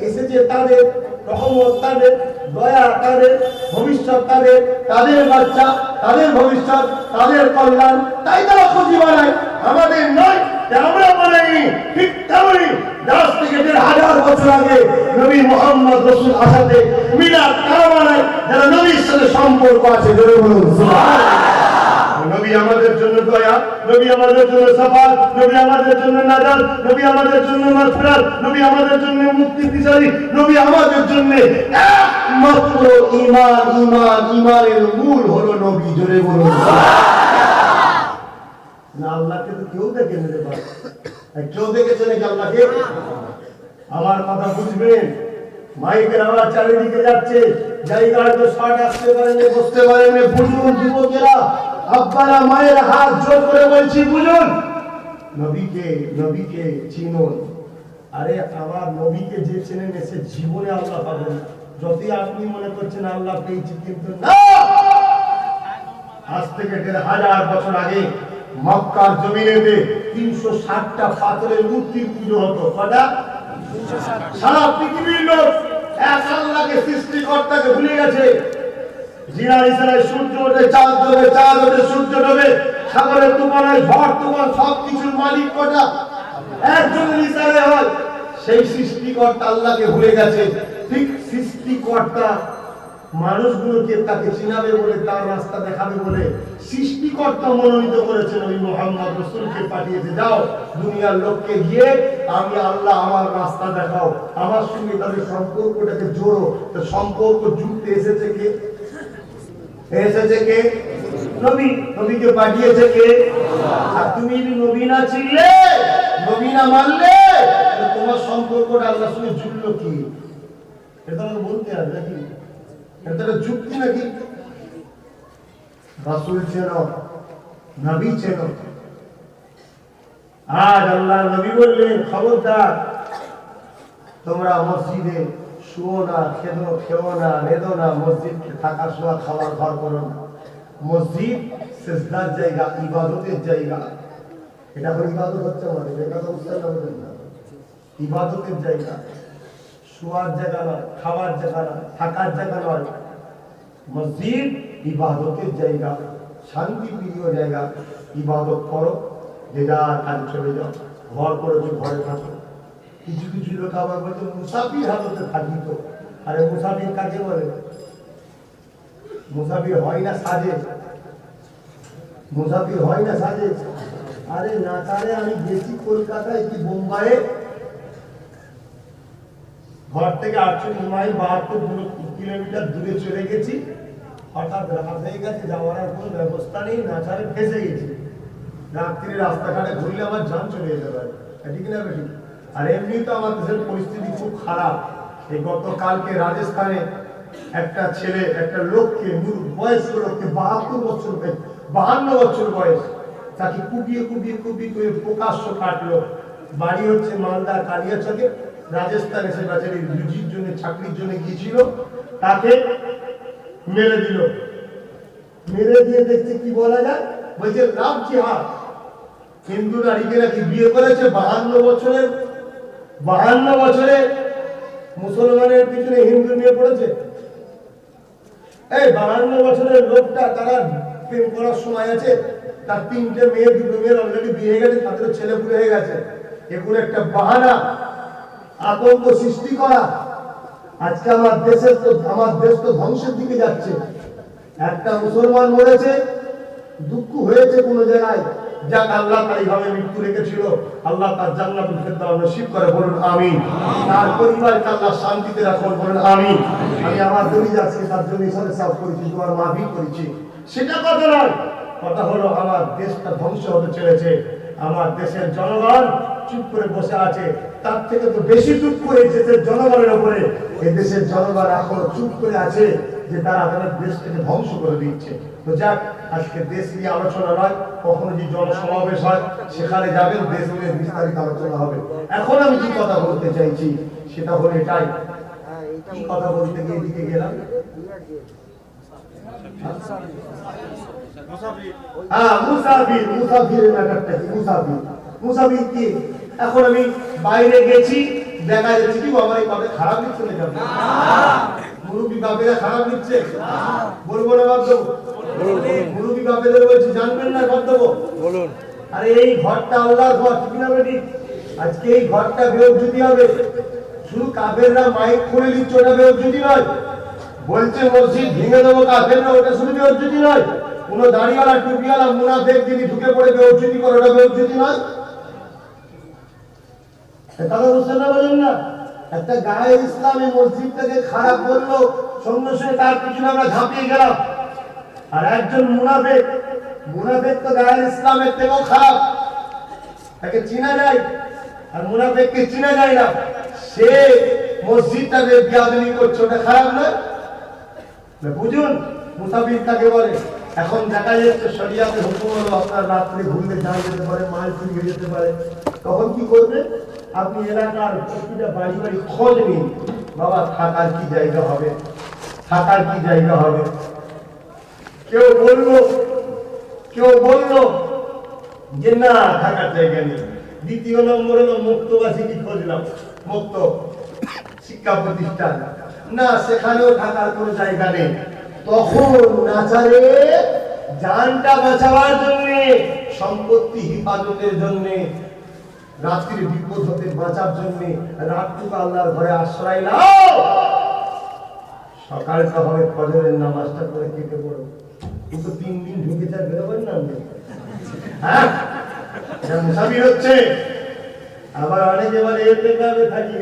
এসেছে তাদের, রহমত তাদের, দয়া তাদের, ভবিষ্যৎ তাদের, তাদের বাচ্চা, তাদের ভবিষ্যৎ, তাদের কল্যাণ, তাই তারা খুশি বানায়, আমাদের নয়। আমরা বানাইনি, ঠিক তেমনি 10 থেকে 1500 বছর আগে নবী মুহাম্মদ রাসূল আসাতে মিলাদ কারা বানায়? যারা নবীর সাথে সম্পর্ক আছে, জোরে বলুন সুবহানাল্লাহ। নবী আমাদের জন্য দয়া, নবী আমাদের জন্য সাফাত, নবী আমাদের জন্য নাজাত, নবী আমাদের জন্য মাগফিরাত, নবী আমাদের জন্য মুক্তি বিচারী, নবী আমাদের জন্য একমাত্র ঈমান। ঈমানের মূল হলো নবী, জোরে বলুন না। আল্লাহকে তো কেউ দেখেন রে ভাই, কেউ দেখেছে নাকি আল্লাহকে? আমার কথা বুঝবেন, মাইকের আওয়াজ চারিদিকে যাচ্ছে, জায়গায় তো শর্ট আসতে পারেন, বসতে পারেন। বুঝুন যুবকেরা, আব্বারা মায়ের হাত জোর করে বলছি, বুঝুন নবীকে চিনুন। আরে আমার নবীকে যে চেনে সে জীবনে আল্লাহ পাবেন। যতই আপনি মনে করছেন আল্লাহ পেয়েছি, কিন্তু না। আজ থেকে 1500 বছর আগে মক্কার জমিনেতে 360টা পাথরের মূর্তির পুজো হতো। কটা? 360। সারা পৃথিবীর লোক এক আল্লাহকে, সৃষ্টিকর্তাকে ভুলে গেছে। জিনার ইশারায় সূর্য ওঠে, চাঁদ ডোবে, চাঁদ ওঠে, সূর্য ডোবে, সাগরের তুফান হয়, ঝড় তুফান, সবকিছুর মালিক কটা? একজনের ইশারায় হয়। সেই সৃষ্টিকর্তা আল্লাহকে ভুলে গেছে। ঠিক সৃষ্টিকর্তা মানুষগুলোকে তাকে চিনাবে বলে, তার রাস্তা দেখাবে বলে সৃষ্টিকর্তা মনোনীত করেছেন ওই মুহাম্মদ রাসূলকে পাঠিয়েছে। যাও দুনিয়ার লোককে গিয়ে আমি আল্লাহ, আমার রাস্তা দেখাও, আমার সঙ্গে তাদের সম্পর্কটাকে জোড়ো। তো সম্পর্ক জুড়তে এসেছে কে? নবী। নবীকে পাঠিয়েছে কে? আর তুমি নবী না ছিলে, নবী না মানলে, তোমার সম্পর্কটা আল্লাহর সঙ্গে জুড়লো কি? এটা আমাকে বলতে হবে নাকি? এটা যুক্তি নাকি? রাসূল চেনো, নবী চেনো। আজ আল্লাহ নবী বললেন, খবরদার তোমরা মসজিদে শুও না, খেও না, রেঁধো না, মসজিদকে থাকা শোয়া খাওয়ার ঘর করো না। মসজিদ সিজদার জায়গা, ইবাদতের জায়গা। এটা হলো ইবাদত হচ্ছে আমাদের, এটা তো বুঝতে পারবেন না। ইবাদতের জায়গা, শোয়ার জায়গা নয়, খাওয়ার জায়গা নয়, থাকার জায়গা নয়। মসজিদ ইবাদতের জায়গা, শান্তি প্রিয় জায়গা। ইবাদত করো, যে যার কাজ চলে যাও, ঘর করেছো ঘরে থাকো। কিছু কিছু লোক আবার বলছে মুসাফির হালতে থাকি তো। আরে মুসাফির কাকে বলে? মুসাফির হয় না সাজে, মুসাফির হয় না সাজে। আরে না তারে আমি গেছি কলকাতায় কি বোম্বাইয়ে, ঘর থেকে 48 মাইল 72 কিলোমিটার দূরে চলে গেছি। হঠাৎ রাত হয়ে গেছে, যাওয়ার আর কোনো ব্যবস্থা নেই, নাচারে ফেসে গেছি। রাত্রি রাস্তাঘাটে ঘুরলে আমার জান চলে যেতে পারে, ঠিক না বেশি? আর এমনি তো আমার দেশের পরিস্থিতি খুব খারাপ। এই গতকালকে রাজস্থানে একটা ছেলে একটা লোককে, বয়স্ক লোককে, 52 বছর বয়স তাকে কুপিয়ে কুপিয়ে কুপিয়ে কুপিয়ে প্রকাশ্য কাটলো। বাড়ি হচ্ছে মালদা কালিয়াচকে, রাজস্থানে। সে বাজারে রুজির জন্য, চাকরির জন্য গিয়েছিল, তাকে মেরে দিল। মেরে দিয়ে দেখছে কি বলা যায়, বলছে লাভ জিহাদ। হিন্দু নারীকে নাকি বিয়ে করেছে 52 বছরে মুসলমানের পিছনে হিন্দু নিয়ে পড়েছে। এই 52 বছরের লোকটা, তারা প্রেম করার সময় আছে, তার 3টে মেয়ে, 2টো মেয়ের অলরেডি বিয়ে হয়ে গেছে, তাদের ছেলে পুলে হয়ে গেছে। এগুলো একটা বাহানা, আতঙ্ক সৃষ্টি করা। আজকে আমার দেশ তো ধ্বংসের দিকে যাচ্ছে। একটা মুসলমান মরেছে, দুঃখ হয়েছে কোনো জায়গায়, যাক আল্লাহ তার এইভাবে মৃত্যু রেখেছিল, আল্লাহ তার জান্নাতুল ফেরদাউস নসিব করে, বলুন আমিন। তার পরিবারকে আল্লাহ শান্তিতে রাখুন, বলুন আমিন। আমি আমার দড়ি যাচ্ছি, তার জন্য ইসলামে সাফ করেছি, তোমার মাহফিল করেছি, সেটা কথা নয়। কথা হলো আমার দেশটা ধ্বংস হতে চলেছে, আমার দেশের জনগণ চুপ করে বসে আছে। তার থেকে তো বেশি চুপ করে দেশের জনগণের উপরে এই দেশের জনগণ এখনো চুপ করে আছে, যে তারা তাদের দেশটাকে ধ্বংস করে দিচ্ছে। তো যাক, আজকে দেশ নিয়ে আলোচনা নয়, কখনো যে জনসমাবেশ হয় সেখানে যাবেন, দেশ নিয়ে বিস্তারিত আলোচনা হবে। এখন আমি যে কথা বলতে চাইছি সেটা হলো এটাই। কি কথা বলতে গিয়ে দিকে গেলাম? মুসাফিরের ব্যাপারটা কি? মুসাফির কি? এখন আমি বাইরে গেছি, দেখা যাচ্ছে কি আমার এই কথা খারাপ দিচ্ছে না, মুরব্বী বাপেরা খারাপ দিচ্ছে, বলবো না বাপ দেবো? মুরব্বী বাপেদের বলছি জানবেন না, বাপ দেবো? বলুন। আরে এই ঘরটা আল্লাহর ঘর, ঠিক না বেটি? আজকে এই ঘরটা বেউজ্জতি হবে। শুধু কাফেররা মাইক খুলে দিচ্ছে, ওটা বেউজ্জতি নয়। বলছে মসজিদ ভেঙে দেবো কাফেররা, ওটা শুধু বেউজ্জতি নয়। কোন দাড়িওয়ালা টুপিওয়ালা মুনাফিক যদি ঢুকে পড়ে বেউজ্জতি করে, ওটা বেউজ্জতি নয়। কথা বুঝতে না, বলেন না? একটা গায়ে ইসলামী মসজিদটাকে খারাপ করলো, সঙ্গে সঙ্গে তার পিছনে আমরা ঝাঁপিয়ে গেলাম। আর একজন মুনাফিক তো গায়ে ইসলামের থেকেও খারাপ, তাকে চিনা যায়। আর মুনাফিককে চিনা যায় না, সে মসজিদটাকে বেয়াদবি করছে, ওটা খারাপ নয়? বুঝুন, মুসাফির কাকে বলে। এখন দেখা যাচ্ছে শরিয়াতের হুকুম হলো আপনার রাত্রে ঘুরতে যাওয়া যেতে পারে, মাল চুরি যেতে পারে। তখন কি করবে? আপনি এলাকার প্রতিটা বাড়ি বাড়ি খোঁজ নিন, বাবা থাকার কি জায়গা হবে, থাকার কি জায়গা হবে। কেউ বললো যে না থাকার জায়গা নেই। দ্বিতীয় নম্বর হলো মুক্তবাসী কি খুঁজলাম, মুক্ত শিক্ষা প্রতিষ্ঠান, না সেখানেও থাকার কোনো জায়গা নেই। তখন নাচারে জানটা বাঁচাবার জন্য, সম্পত্তি হেফাজতের জন্য, রাত্রির বিপদ হতে বাঁচার জন্য রাতটুকু আল্লাহর ঘরে আশ্রয় নাও। সকালটা হবে ফজরের নামাজটা করে কেটে পড়ো। কিন্তু 3 দিন ঢুকে যা বেরোবেন না, হ্যাঁ মুসাফির হচ্ছে। আবার অনেকে বলে এতে কাবে থাকি,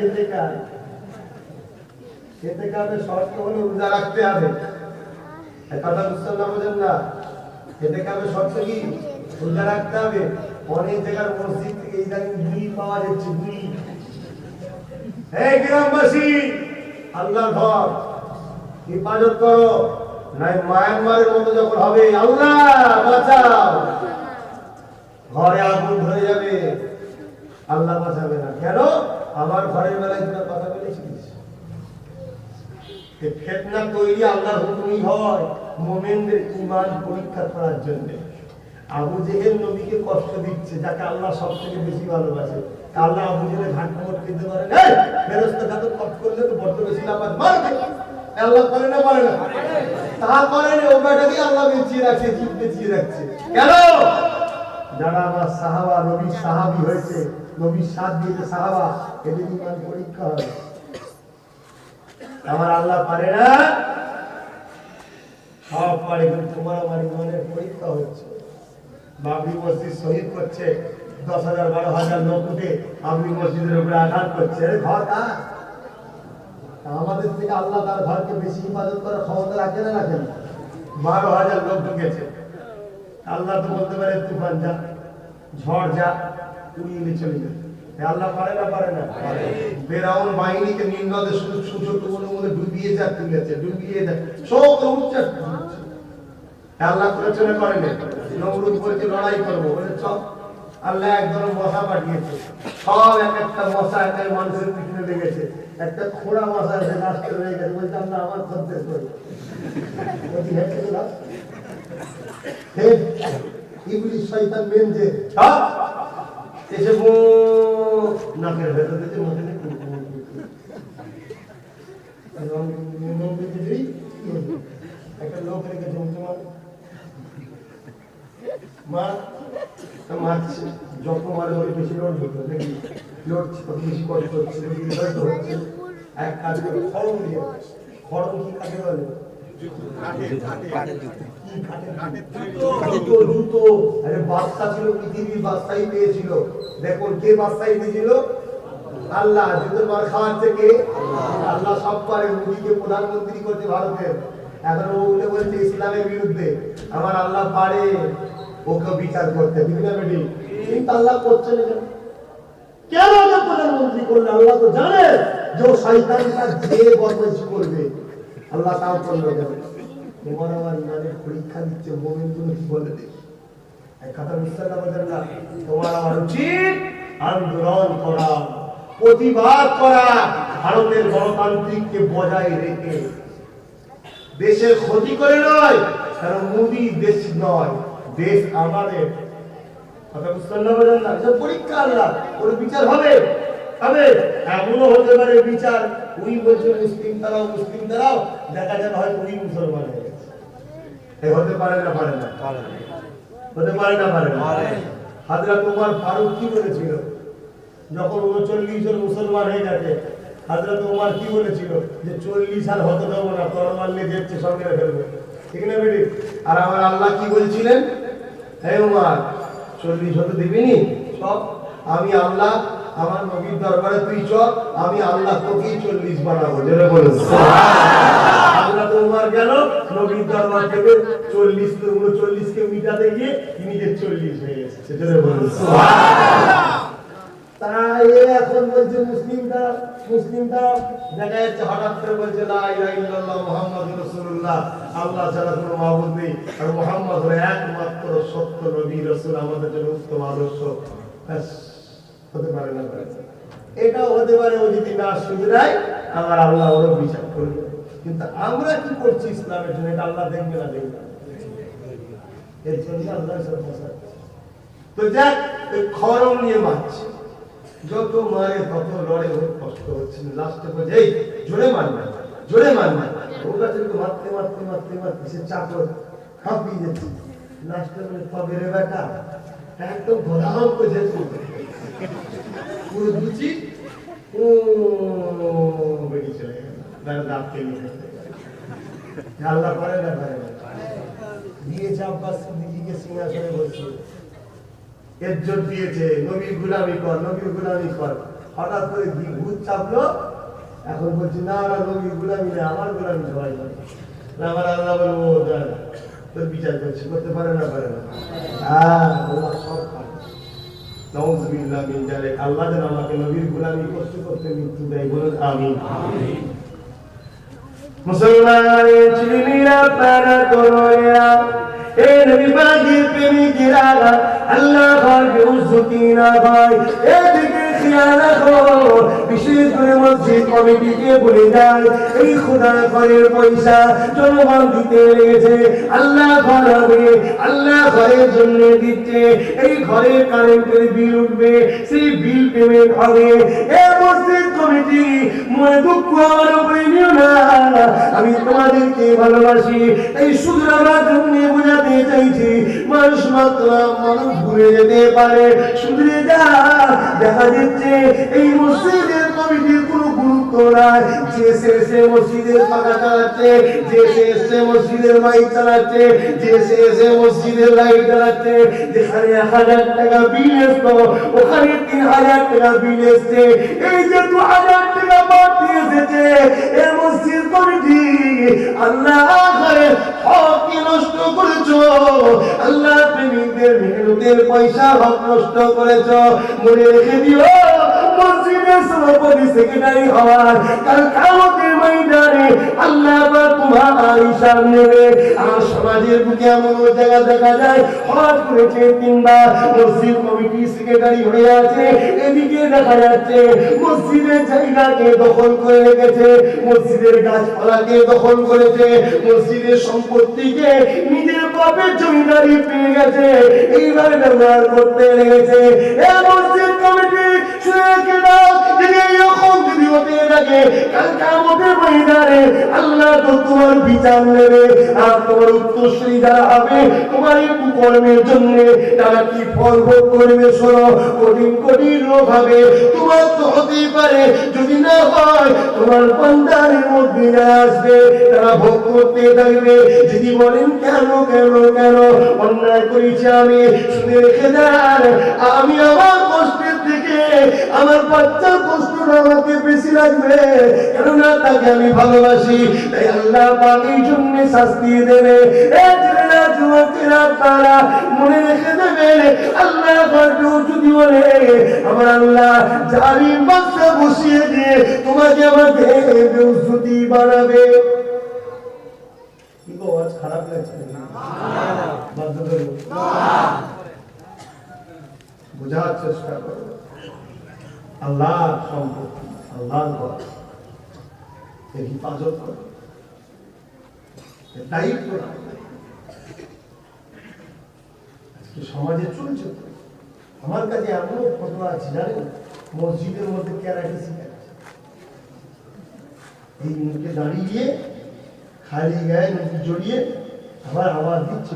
এতে কাবে শর্ত হলে রোজা রাখতে হবে। কথা বুঝতে না, বোঝেন না? এতে কাবে শর্ত কি? রোজা রাখতে হবে। অনেক জায়গার মসজিদ থেকে এই জায়গায় গুলি পাওয়া যাচ্ছে, গুলি। এই গ্রামবাসী, আল্লাহর ঘর হেফাজত করো, নাই মায়ানমারের মতো যখন হবে, আল্লাহ বাঁচাও, ঘরে আগুন ধরে যাবে, আল্লাহ বাঁচাবে না। কেন? আমার ঘরের বেলায় তোরা কথা বলেছিস। ফিতনা তৈরি আল্লাহর হুকুমই হয় মুমিনদের ঈমান পরীক্ষা করার জন্য। আবু জেহেল নবীকে কষ্ট দিচ্ছে, যাকে আল্লাহ সবথেকে বেশি ভালোবাসে। আল্লাহ আবু জেহেলের ঘাট মোট খেতে পারে না, ফেরেশতা ঘাতক কষ্ট করলে তো বড্ড বেশি লাফাত মারবে। আল্লাহ করে না, পারে না? তা করে না, ওটাকে আল্লাহ বেঁচিয়ে রাখছে, জীব বেঁচিয়ে রাখছে। কেন? যারা আমার সাহাবা, নবীর সাহাবী হয়েছে, নবীর সাথ দিয়েছে সাহাবা, এদের ঈমান পরীক্ষা হয়। আমার আল্লাহ পারে না, সব পারে, কিন্তু তোমার আমার ঈমানের পরীক্ষা হচ্ছে। বাবরি মসজিদ শহীদ করছে, 10,000 12,000 লোক উঠে বাবরি মসজিদের উপরে আঘাত করছে। ঘর কার? আমাদের থেকে আল্লাহ তার ঘরকে বেশি হিফাজত করার ক্ষমতা রাখে না, রাখেন? 12,000 লোক ঢুকেছে। আল্লাহ তো বলতে পারে তুফান যা, ঝড় যা, উড়িয়ে নিয়ে চলে যাবে। আল্লাহ পারে না, পারে না? ফেরাউন বাহিনীকে নীল নদে শুধু ছোট মনে মনে ডুবিয়ে যা তুলেছে, ডুবিয়ে যা সব উচ্চাস। আল্লাহ প্রচনা করেন নমরুদ বলছে লড়াই করবো বলে চল আল্লাহ একজন মশা পাঠিয়েছে সব এক একটা মশা একটা মানুষের পিছনে লেগেছে একটা খোড়া মশা এসে রাস্তা রয়ে গেছে বলছে আল্লাহ আমার সন্দেশ করে ইবলিস শয়তান মেনজে এসে নাকের ভেতর থেকে মধ্যে একটা লোক রেখেছে তোমার মা মারছে যত মারে ওই বেশি লড়বে নাকি লড়ছে বেশি কষ্ট হচ্ছে হচ্ছে এক কাজ করে খড়ম দিয়ে খড়ম কি কাকে বলে বাদশা ছিল পৃথিবীর বাদশাই পেয়েছিল দেখুন কে বাদশাই দিয়েছিল আল্লাহ যুদ্ধের মার খাওয়াচ্ছে কে আল্লাহ সব পারে মোদীকে প্রধানমন্ত্রী করছে ভারতের এখন ও উঠে বলছে ইসলামের বিরুদ্ধে আমার আল্লাহ পারে ওকে বিচার করতে বিভিন্ন বেটি কিন্তু আল্লাহ করছে না কেন ওকে প্রধানমন্ত্রী করলে আল্লাহ তো জানে যে ও শয়তানটা যে বদমাইশি করবে আল্লাহ তাও করলো কেন তোমার আমার ইমানের পরীক্ষা দিচ্ছে মোমেনগুলো কি বলে দেখি এক কথা বিশ্বাস আমাদের না তোমার আমার উচিত আন্দোলন করা প্রতিবাদ করা ভারতের গণতান্ত্রিককে বজায় রেখে দেশের ক্ষতি করে নয় কারণ মোদী দেশ নয় দেশ আমাদের কথা বুঝতে না বলেন না এটা পরীক্ষা আল্লাহ ওর বিচার হবে হবে এমনও হতে পারে বিচার উনি বলছে মুসলিম তারাও দেখা যাবে হয়তো উনি মুসলমান হয়ে গেছে হতে পারে না পারে না হতে পারে না পারে না হযরত ওমর ফারুক কি বলেছিল যখন 39 জন মুসলমান হয়ে গেছে হযরত ওমর কি বলেছিল যে 40 সাল হতে দেব না তরবারি নিয়ে যেতে সঙ্গে ফেলবে ঠিক না বেটি আর আমার আল্লাহ কি বলছিলেন হে ওমর 40 হতে দিবিনি সব আমি আল্লাহ আমার নবীর দরবারে তুই চল আমি আল্লাহ তোকে 40 বানাবো জেনে বলেন সুবহানাল্লাহ হযরত ওমর গেল নবীর দরবার থেকে 40 39 কে মিটাতে গিয়ে তিনি যে 40 হয়ে গেছে জেনে বলেন সুবহানাল্লাহ তাই এখন বলছে মুসলিমরা দেখা যাচ্ছে হঠাৎ করে বলছে লা ইলাহা ইল্লাল্লাহ মুহাম্মাদুর রাসূলুল্লাহ আল্লাহ ছাড়া কোনো মাবুদ নেই আর মুহাম্মদ হলো একমাত্র সত্য নবী রাসূল আমাদের জন্য উত্তম আদর্শ হতে পারে না এটাও হতে পারে ও যদি না শুধরায় আমার আল্লাহ ওর বিচার করবে কিন্তু আমরা কি করছি ইসলামের জন্য এটা আল্লাহ দেখবে না দেখবে এর জন্য আল্লাহ সব কথা তো যাক এই খরম নিয়ে মারছে যত মারে তত লড়ে অনেক কষ্ট হচ্ছে লাস্টে বলছে এই জোরে মারবে ওর কাছে তো মারতে মারতে মারতে মারতে সে চাকর হাঁপিয়ে যাচ্ছে লাস্টে বলে তবে রে বেটা একদম ধরাম করে পুরো দুচি বেরিয়ে চলে গেল দাঁতকে নিয়ে আল্লাহ পারে না দিয়েছে আব্বাস সিদ্দিকীকে সিংহাসনে বসিয়ে ইজ্জত দিয়েছে নবীর গোলামি কর হঠাৎ করে ভূত চাপলো এখন বলছি না নবীর গোলামি না আমার গোলামি সবাই আমার আল্লাহ বলবো তোর বিচার করতে পারে না সব নাউযুবিল্লাহ মিন যালিক আল্লাহ যেন আমাকে নবীর গোলামি করতে করতে মৃত্যু দেয় বলুন আমিন মুসলমানের ছেলেমেয়েরা প্রাণা তরুণেরা এ নবী পাকের প্রেমিকেরা আল্লাহ পাকের উজ্জতি না হয় এদিকে খেয়াল রাখো বিশেষ করে মসজিদ কমিটিকে বলে যায় এই খোদার ঘরের পয়সা জনগণ দিতে লেগেছে আল্লাহ ঘর হবে আল্লাহ ঘরের জন্য দিচ্ছে এই ঘরের কারেন্টের বিল উঠবে সেই বিল পেমেন্ট হবে এ মসজিদ কমিটি মনে দুঃখ আমার উপরে নিও না আমি তোমাদেরকে ভালোবাসি এই শুধরাবার জন্য বোঝাতে চাইছি মানুষ মাত্র মানুষ ঘুরে যেতে পারে শুধরে যা দেখা যাচ্ছে এই মসজিদের কমিটির কোনো গুরুত্ব নাই যে সে মসজিদের পাকা চালাচ্ছে যে সে মসজিদের মাইক চালাচ্ছে যে সে মসজিদের লাইট চালাচ্ছে যেখানে 1000 টাকা বিল আসতো ওখানে 3000 টাকা বিল এসছে এই যে 2000 টাকা বাড়তি এসেছে এই মসজিদ কমিটি আল্লাহ ঘরে হক নষ্ট করেছো আল্লাহ প্রেমিকদের মেহনতের পয়সা হক নষ্ট করেছো মনে রেখে দিও মসজিদের সভাপতি সেক্রেটারি হওয়ার কাল কিয়ামতের ময়দানে জানে আল্লাহ পাক তোমার হিসাব নেবে। আর সমাজের বুকে এমন জায়গা দেখা যায় হজ করেছে 3 বার, মসজিদ কমিটি সেক্রেটারি হয়ে আছে, এদিকে দেখা যাচ্ছে মসজিদের জায়গাকে দখল করে রেখেছে, মসজিদের গাছপালাকে দখল করেছে, মসজিদের সম্পত্তিকে নিজের বাপের জমিদারি পেয়ে গেছে, এইবার ব্যবহার করতে লেগেছে। এ মসজিদ কমিটি শুনে রেখে দাও, যদি এরকম যদি হতে থাকে কাল কিয়ামতের ময়দানে আল্লাহ তো তোমার বিচার নেবে। আর তোমার উত্তরসূরি যারা হবে তোমার এই কুকর্মের জন্য তারা কি ফল ভোগ করবে শোনো। কঠিন কঠিন রোগ হবে, তোমার তো হতেই পারে, যদি না হয় তোমার বান্দারের মধ্যে যারা আসবে তারা ভোগ করতে থাকবে। যদি বলেন কেন কেন কেন অন্যায় করেছি আমি, শুনে রেখে দেন আমি আমার কষ্টের থেকে আমার বাচ্চার কষ্টটা আমাকে বেশি লাগবে, কেননা তাকে আমি ভালোবাসি। তাই আল্লাহ পাক এই জন্য শাস্তি দেবে। এই ছেলেরা যুবকেরা তারা মনে রেখে দেবেন আল্লাহ পাক যদি বলে আমার আল্লাহ জালিম বাদশা বসিয়ে দিয়ে তোমাকে আমাকে বেউজ্জতি বানাবে। কি গো আজ খারাপ লাগছে না? বাধ্য করো, বোঝার চেষ্টা করো। আল্লাহ সম্পত্তি, আল্লাহর ঘর, এর হিফাজত করো, এর দায়িত্ব রাখো। আজকে সমাজে চলছে তো, আমার কাছে এমন ঘটনা আছে জানেন, মসজিদের মধ্যে ক্যারাটে শিখাচ্ছে, এই মুখে দাঁড়িয়ে খালি গায়ে নদী জড়িয়ে আবার আওয়াজ দিচ্ছে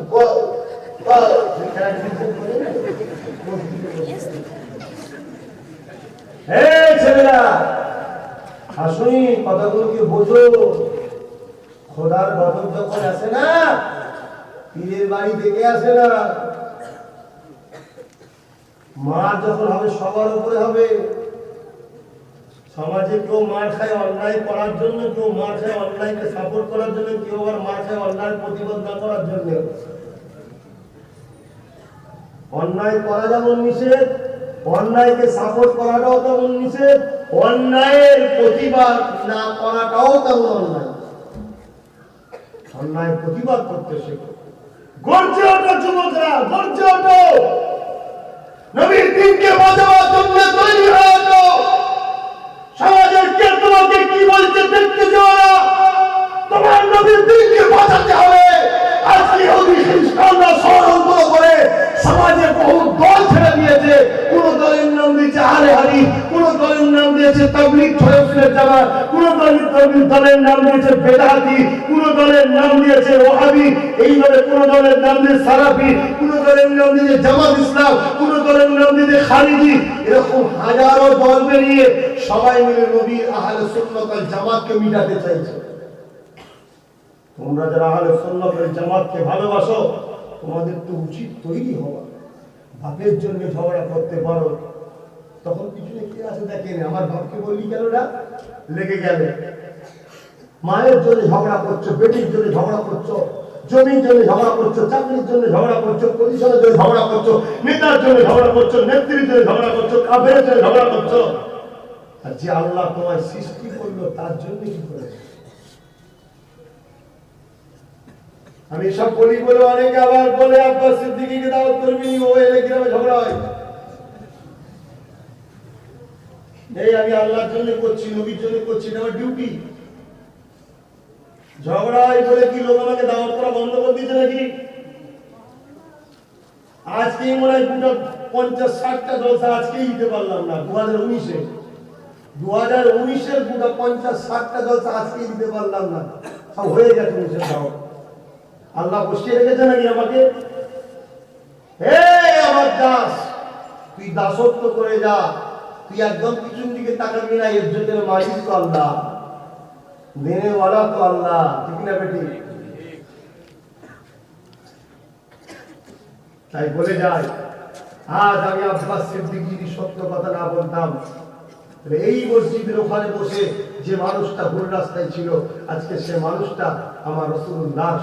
ছেলেরা আসুনি কথাগুলোকে বোঝো। খোদার গজব যখন আসে না পীরের বাড়ি থেকে আসে না, মার যখন হবে সবার উপরে হবে। সমাজে কেউ মার খায় অন্যায় করার জন্য, কেউ মার খায় অন্যায়কে সাপোর্ট করার জন্য, কেউ আবার মার খায় অন্যায় প্রতিবাদ না করার জন্য। অন্যায় করা যেমন নিষেধ, অন্যায়কে সাপোর্ট করাটাও তেমন নিষেধ, অন্যায়ের প্রতিবাদ না করাটাও তেমন অন্যায়। অন্যায় প্রতিবাদ করতে শেখো। গর্জে ওঠো যুবকরা, গর্জে ওঠো, নবীর দিনকে বাঁচাবার জন্য তৈরি হয়ে ওঠো। সমাজের কে তোমাকে কি বলছে দেখতে যাও না, তোমার নবীর দিনকে বাঁচাতে হবে। আজকে ইহুদি খ্রিস্টানরা ষড়যন্ত্র করে সমাজে বহু দল ছেড়ে দিয়েছে। কোন দলের নাম দিয়েছে আহলে হাদিস, কোন দলের নাম দিয়েছে তাবলীগ শরীয়তের জামাত, কোন দলের নাম দিয়েছে বেদাতি, কোন দলের নাম দিয়েছে ওয়াহাবি, এইভাবে কোন দলের নাম দিয়েছে সালাফি, কোন দলের নাম দিয়েছে জামাত ইসলাম, কোন দলের নাম দিয়েছে খারিজি। এরকম হাজারো দল বেরিয়ে সবাই মিলে নবীর আহলে সুন্নাত ওয়াল জামাতকে মিটাতে চাইছে। তোমরা যারা আহলে সুন্নাত ওয়াল জামাতকে ভালোবাসো তোমাদের তো উচিত তৈরি হওয়া। বাপের জন্য ঝগড়া করতে পারো, তখন পিছনে কে আছে দেখেন, আমার বাপকে বললি কেন না লেগে গেলে। মায়ের জন্য ঝগড়া করছো, বেটির জন্য ঝগড়া করছো, জমির জন্য ঝগড়া করছো, চাকরির জন্য ঝগড়া করছো, পজিশনের জন্য ঝগড়া করছো, নেতার জন্য ঝগড়া করছো, নেত্রীর জন্য ঝগড়া করছো, কাফেরের জন্য ঝগড়া করছো। আর যে আল্লাহ তোমায় সৃষ্টি করলো তার জন্য কি করেছে? আমি সব বলি বলে অনেকে আবার বলে আব্বাস সিদ্দিকীকে দাওয়াত করবি, ও এলে গ্রামে ঝগড়া হয়। এই আমি আল্লাহর জন্য করছি, নবীর জন্য করছি, এটা আমার ডিউটি। ঝগড়া হয় বলে কি লোক আমাকে দাওয়াত করা বন্ধ করে দিয়েছে নাকি? আজকেই মনে হয় 50-60টা জলসা আজকেই দিতে পারলাম না। 2019-এর 50-60টা জলসা আজকেই দিতে পারলাম না। সব হয়ে গেছে নিষেধ দাওয়াত। আল্লাহ বসিয়ে রেখেছে নাকি আমাকে? আমার দাস, তুই দাসত্ব করে যা, তুই একদম পিছন দিকে তাকাবি না। ইজ্জতের মালিক তো আল্লাহ, দেনে ওয়ালা তো আল্লাহ, ঠিক না বেটি? তাই বলে যাই, আজ আমি আব্বাস সিদ্দিকী যদি সত্য কথা না বলতাম, এই মসজিদের ওখানে বসে যে মানুষটা ভুল রাস্তায় ছিল, আজকে সে মানুষটা আমার রাসূলুল্লাহ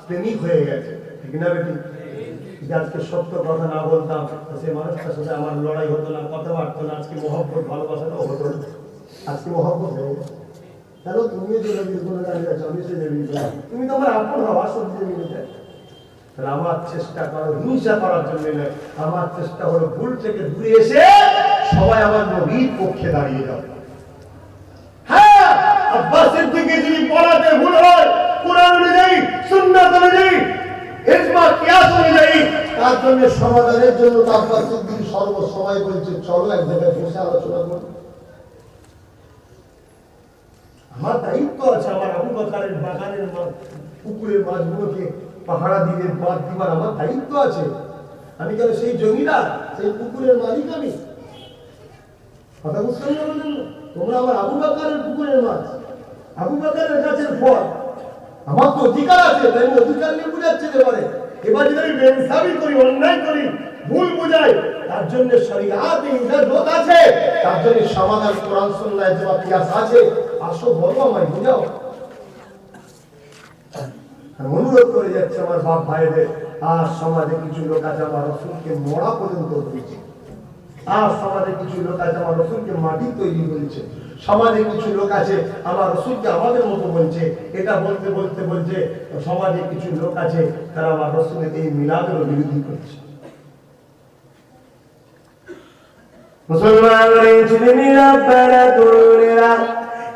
প্রেমিক হয়ে গেছে, ঠিক না বেটি? আজকে সত্য কথা না বলতাম, সে মানুষটার সাথে আমার লড়াই হতো না, কথা বাড়তো না, আজকে মহব্বত ভালোবাসাটাও হতো না। আজকে মহব্বত হয়ে গেছে। কেন তুমিও যে নবীর কোনো দাঁড়িয়ে আছো, আমি সে নবীর গোলাম। তুমি তোমার আপন হওয়া সত্যি মিলে যায়। তাহলে আমার চেষ্টা করো হিংসা করার জন্য নয়, আমার চেষ্টা হলো ভুল থেকে দূরে এসে সবাই আমার নবীর পক্ষে দাঁড়িয়ে যাও। হ্যাঁ, আব্বাসের দিকে যদি পড়াতে ভুল হয়, কোরআন অনুযায়ী, সুন্নাত অনুযায়ী, ইজমা কিয়াস অনুযায়ী, তার জন্য সমাধানের জন্য আব্বাসের দিকে সর্বসময় বলছে চলো এক জায়গায় বসে আলোচনা করি। আমার দায়িত্ব আছে আমার আবু বকরের বাগানের পুকুরের মাছগুলোকে পাহারা দিয়ে বাদ দিবার আমার দায়িত্ব আছে। আমি কেন সেই জমিদার, সেই পুকুরের মালিক? আমি কথা বুঝতে পারলাম। তোমরা আমার আবু বকরের পুকুরের মাছ, আবু বকরের গাছের ফল, আমার তো অধিকার আছে, তাই আমি অধিকার নিয়ে বুঝাচ্ছি। এবার যদি আমি বেইনসাফি করি, অন্যায় করি, ভুল বুঝাই, তার জন্য শরীয়তে ইজাজত আছে, তার জন্য সমাধান কোরআন সুন্নাহ ইজমা কিয়াস আছে। আসো বলো, আমায় বুঝাও। অনুরোধ করে যাচ্ছে আমার বাপ ভাইদের, আর সমাজে কিছু লোক আছে আমার রাসূলকে মরা পর্যন্ত দিয়েছে, আর সমাজে কিছু লোক আছে আমার রাসূলকে মাটি তৈরি করেছে, সমাজে কিছু লোক আছে আমার রাসূলকে আমাদের মতো বলছে। এটা বলতে বলতে বলছে সমাজে কিছু লোক আছে তারা আমার রাসূলের এই মিলাদের বিরোধী করছে। মুসলমানের ছেলেমেয়েরা, আপনারা তরুণেরা,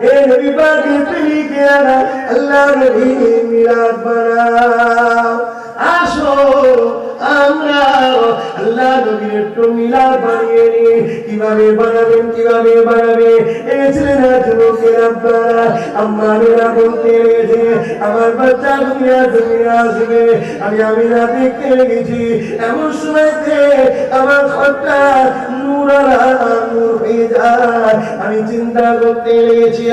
এই নবী পাকের প্রেমিকেরা, আল্লাহর নবীর মিলাদ বানাও। আসো আমরা আল্লাহ নবীর একটু মিলাদ বানিয়ে নিই। কিভাবে বানাবেন, কিভাবে বানাবে? এই ছেলেরা, যুবকেরা, আপনারা আম্মারা বলতে লেগেছে আমার বাচ্চা দুনিয়া আসবে, আমি না দেখতে লেগেছি। এমন সময়তে আমার ঘরটা নূর হয়ে যায়। আমি চিন্তা করতে লেগেছি,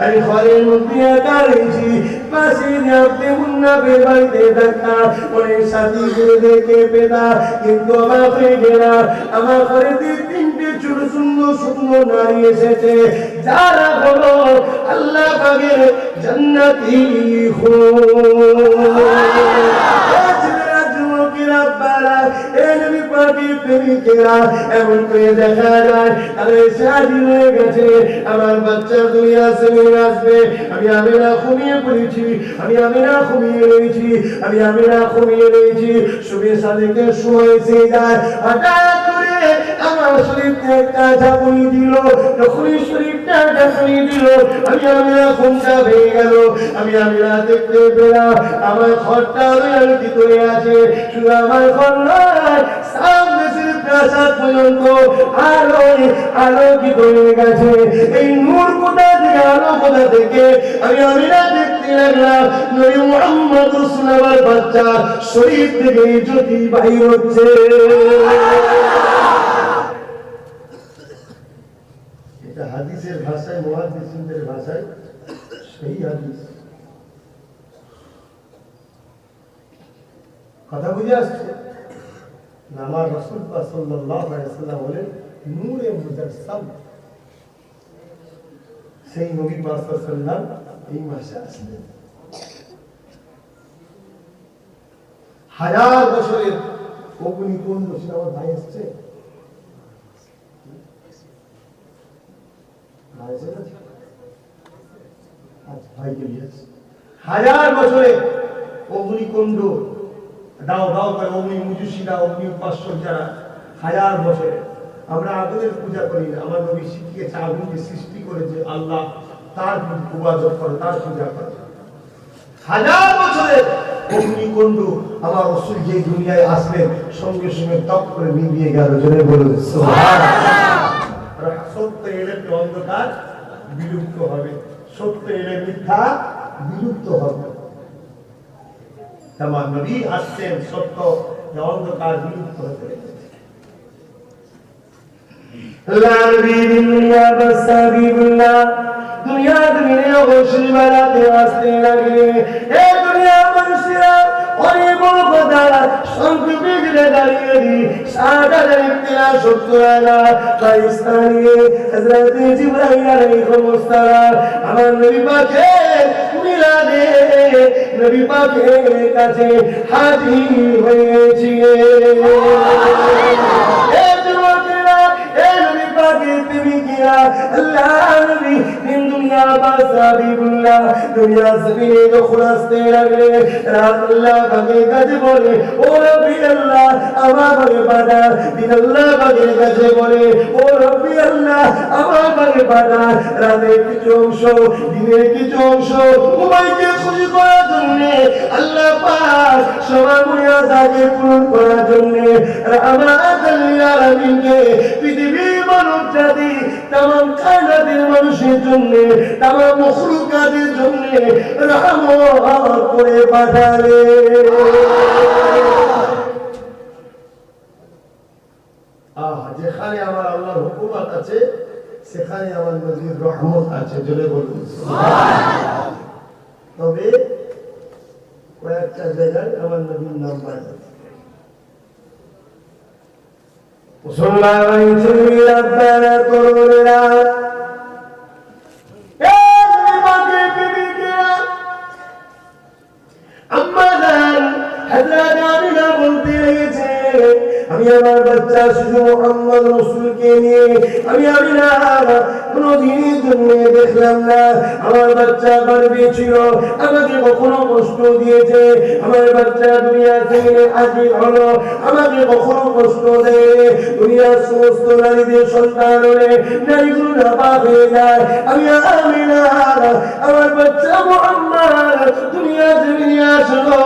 আমি ঘরের মধ্যে একা রয়েছি, পাশে আপনি মুন্নাফে বাড়িতে থাকতাম, অনেক সাথী দেখে পেতাম, কিন্তু আমার হয়ে গেলাম। আমার ঘরে তিনটে ছোট সুন্দর সুন্দর নারী এসেছে, যারা হলো আল্লাহ পাকের জান্নাতি এমন করে দেখা যায় হয়ে গেছে আমার বাচ্চা দুনিয়া আসবে। আমি আমিনা ঘুমিয়ে পড়েছি, আমি আমিনা ঘুমিয়ে রয়েছি, আমি আমিনা ঘুমিয়ে রয়েছি। শুভে সাদেকে শুয়েছে যায়, হঠাৎ করে আমার শরীরটা একটা ঝাঁকুনি দিল। যখনই শরীরটা ঝাঁকুনি দিল, আমি আমিনা ঘুমটা ভেঙে গেল। আমি আমিনা দেখতে পেলাম আমার ঘরটা আলোকিত হয়ে আছে। শুধু আমার ঘর নয়, সামনে প্রাসাদ পর্যন্ত আলোয় আলোকিত হয়ে গেছে। এই নূর কোথা থেকে, আলো কোথা থেকে? আমি আমিনা দেখতে লাগলাম নবী মুহাম্মদ রাসূলুল্লাহর বাচ্চা শরীর থেকে জ্যোতি বাহির হচ্ছে। এটা হাদিসের ভাষায়, মুহাদ্দিসিনদের ভাষায় সেই হাদিস। কথা বুঝে আসছে? আমার রাসূল সাল্লাল্লাহু আলাইহি ওয়াসাল্লাম বলেন নূরে মুজাসসাম। সেই নবী পাক সাল্লাল্লাহু এই মাসে আসলেন। 1000 বছরের অগ্নিকুণ্ড ছিল। আমার ভাই এসছে, ভাইকে নিয়ে 1000 বছরে অগ্নিকুণ্ড দাও দাও করে অগ্নি মুজুসিরা, অগ্নি উপাসক যারা 1000 বছরে। আমরা আগুনের পূজা করি না, আমার নবী শিখিয়েছে আগুনকে সৃষ্টি করেছে আল্লাহ, তার উপাসনা করে, তার পূজা করে। 1000 বছরের অগ্নিকুণ্ড আমার রাসূল যে দুনিয়ায় আসলেন সঙ্গে সঙ্গে তপ করে নিভিয়ে গেল। জোরে বলুন সুবহানাল্লাহ। সত্য এলে অন্ধকার বিলুপ্ত হবে, সত্য এলে মিথ্যা বিলুপ্ত হবে। আমার নবী আসছেন, সত্য অন্ধকার বিলুপ্ত হতে লেগেছে। দুনিয়া দুনিয়া বসে বেড়াতে আসতে লাগে। এ দুনিয়া মানুষেরা অনেক বড় কথা সংক্ষেপে দিলে দাঁড়িয়ে দিই 60,070 পাকিস্তানি হযরত জিবরাইল আলাইহিস সালাম আমার নবী পাকের মিলাদে নবী পাকের কাছে হাজির হয়েছিলেন। আল্লাহ নবী দিন দুনিয়া হাবিবুল্লাহ দুনিয়া জমিনে যখন আসতে লাগলে আল্লাহ পাকের কাছে বলে ও রব্বি আল্লাহ আমার পাকে বাধা দিন আল্লাহ পাকের কাছে বলে ও রব্বি আল্লাহ আমার পাকে বাধা রাতের কিছু অংশ দিনের কিছু অংশ উভয়কে খুশি করার জন্য আল্লাহ পাক সবার মুনাজাতকে পূরণ করার জন্য রাহমাতাল লিল আলামিনকে পৃথিবীর মানব জাতি तमाम কায়নাতের মানুষের জন্য तमाम মখলুকাতের জন্য রহমত করে পাঠালে যেখানে আমার আল্লাহর হুকুমত আছে সেখানে আমার নবীর রহমত আছে জোরে বলুন সুবহানাল্লাহ তবে কয়েকটা জায়গায় আমার নবীর নাম বাড়ে মুসলমান ছেলেরা আপনারা তরুণেরা এই মাকে বিবিকেরা আম্মা জান হযরত আমিনা বলতে লেগেছে আমি আমার বাচ্চা শুধু মুহাম্মদ রাসূলকে নিয়ে আমি আমিনা কোনদিনের জন্য দেখলাম না আমার বাচ্চা গর্ভে ছিল আমাকে কখনো কষ্ট দিয়েছে আমার বাচ্চা দুনিয়া থেকে হাজির হলো আমাকে কখনো কষ্ট দেয় দুনিয়ার সমস্ত নারীদের সন্তান হলে নারীগুলো নাপাক হয়ে যায় আমি আমিনা আমার বাচ্চা মুহাম্মদ দুনিয়া থেকে আসলো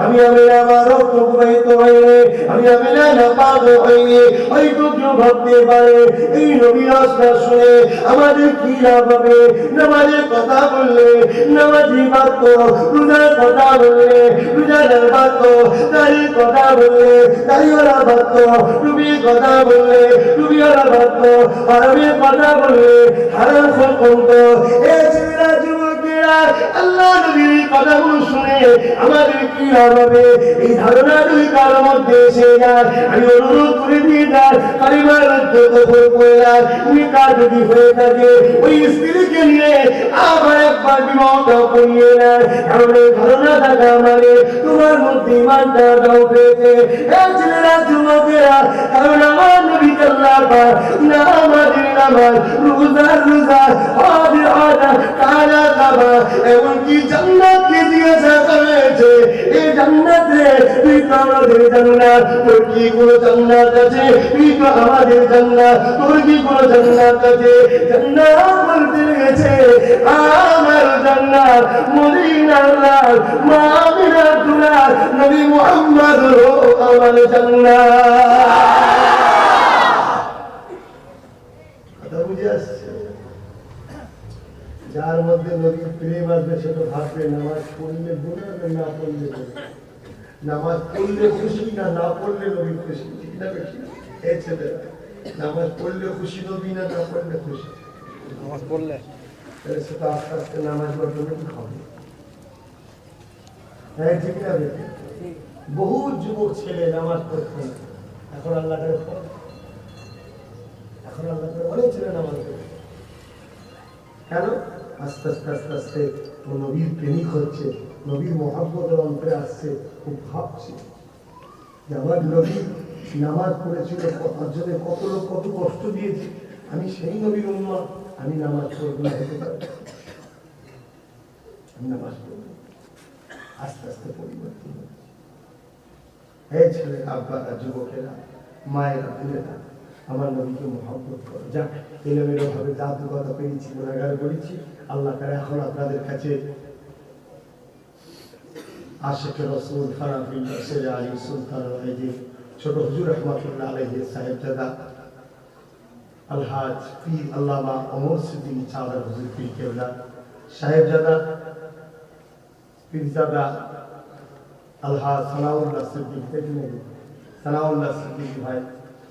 আমি আমিনা আমার রক্ত প্রবাহিত হয়ে আমি আমিনা নাপাক হয়ে হয়তো কেউ ভাবতে পারে এই নবীর আশা শুনে আমাদের কি লাভ হবে নামাজের কথা বললে নামাজি বাত রোজার কথা বললে রোজার বাত দাড়ির কথা বললে দাড়িওয়ালা বাত টুপির কথা বললে টুপিওয়ালা বাত হারামের কথা বললে হারাম সম্পর্ক এ ছেলেরা যুবকেরা আল্লাহ নবীর কথাগুলো শুনে আমাদের কি লাভ হবে এই ধারণা দুই কার মধ্যে এসে যায় আমি অনুরোধ করে দিয়ে যাই পরিবার কবর করলাম উনি কার যদি হয়ে থাকে ওই স্ত্রীকে নিয়ে আবার একবার বিবাহটা করিয়ে নেয় কারণ এই ধারণা থাকা মানে তোমার মধ্যে ইমানটা দাও পেয়েছে এই ছেলেরা যুবকেরা কারণ আমার নবী আল্লাহ পাক না আমাদের নামাজ রোজা হজ আদা কালা কাবা এমনকি জান্নাতকে জিজ্ঞাসা করেছে এই জান্নাতে তুই তো আমাদের জান্নাত তোর কি কোনো জান্নাত আছে তুই তো আমাদের জান্নাত তোর কি কোনো জান্নাত আছে জান্নাত বলতে গেছে আমার জান্নাত মদিনার লাল মা আমিনাতুল্লাহ নবী মুহাম্মদ আমার জান্নাত কথা বুঝে আসছে যার মধ্যে নবীর প্রেম আসবে সেটা ভাববে নামাজ পড়লে গুনাহ না পড়লে নামাজ পড়লে খুশি না পড়লে নবী খুশি ঠিক না বেশি এই ছেলেরা নামাজ পড়লে খুশি নবী না পড়লে খুশি নামাজ পড়লে সেটা আস্তে আস্তে নামাজ পড়লে কি হবে হ্যাঁ ঠিক না বেশি বহু যুবক ছেলে নামাজ পড়ছে এখন আল্লাহ করে অনেক ছেলে নামাজ পড়ে কেন আস্তে আস্তে আস্তে আস্তে ও নবীর প্রেমিক হচ্ছে নবীর মহব্বতের অন্তরে আসছে খুব ভাবছে যে আমার নবী নামাজ পড়েছিল তার জন্য কত লোক কত কষ্ট দিয়েছে আমি সেই নবীর উম্মত আমি নামাজ পড়বো না হতে পারি আমি নামাজ পড়ব আস্তে আস্তে পরিবর্তন হচ্ছে এই ছেলে আব্বারা যুবকেরা মায়েরা বোনেরা আমার নবীকে মহব্বত করো যাক এলোমেলো ভাবে জাদু কথা পেয়েছি গুনাহগার করেছি আল্লাহ তাআলা এখন আপনাদের কাছে আশিকে রাসূল ফারাফি রাসূল আলী সুলতান আলাইহি ছোট হুজুর রহমাতুল্লাহ আলাইহি সাহেবজাদা আলহাজ পীর আল্লামা ওমর সিদ্দিকী চাওলা হুজুর পীর কেবলা সাহেবজাদা পীরজাদা আলহাজ সানাউল্লাহ সিদ্দিকী থেকে সানাউল্লাহ সিদ্দিকী ভাই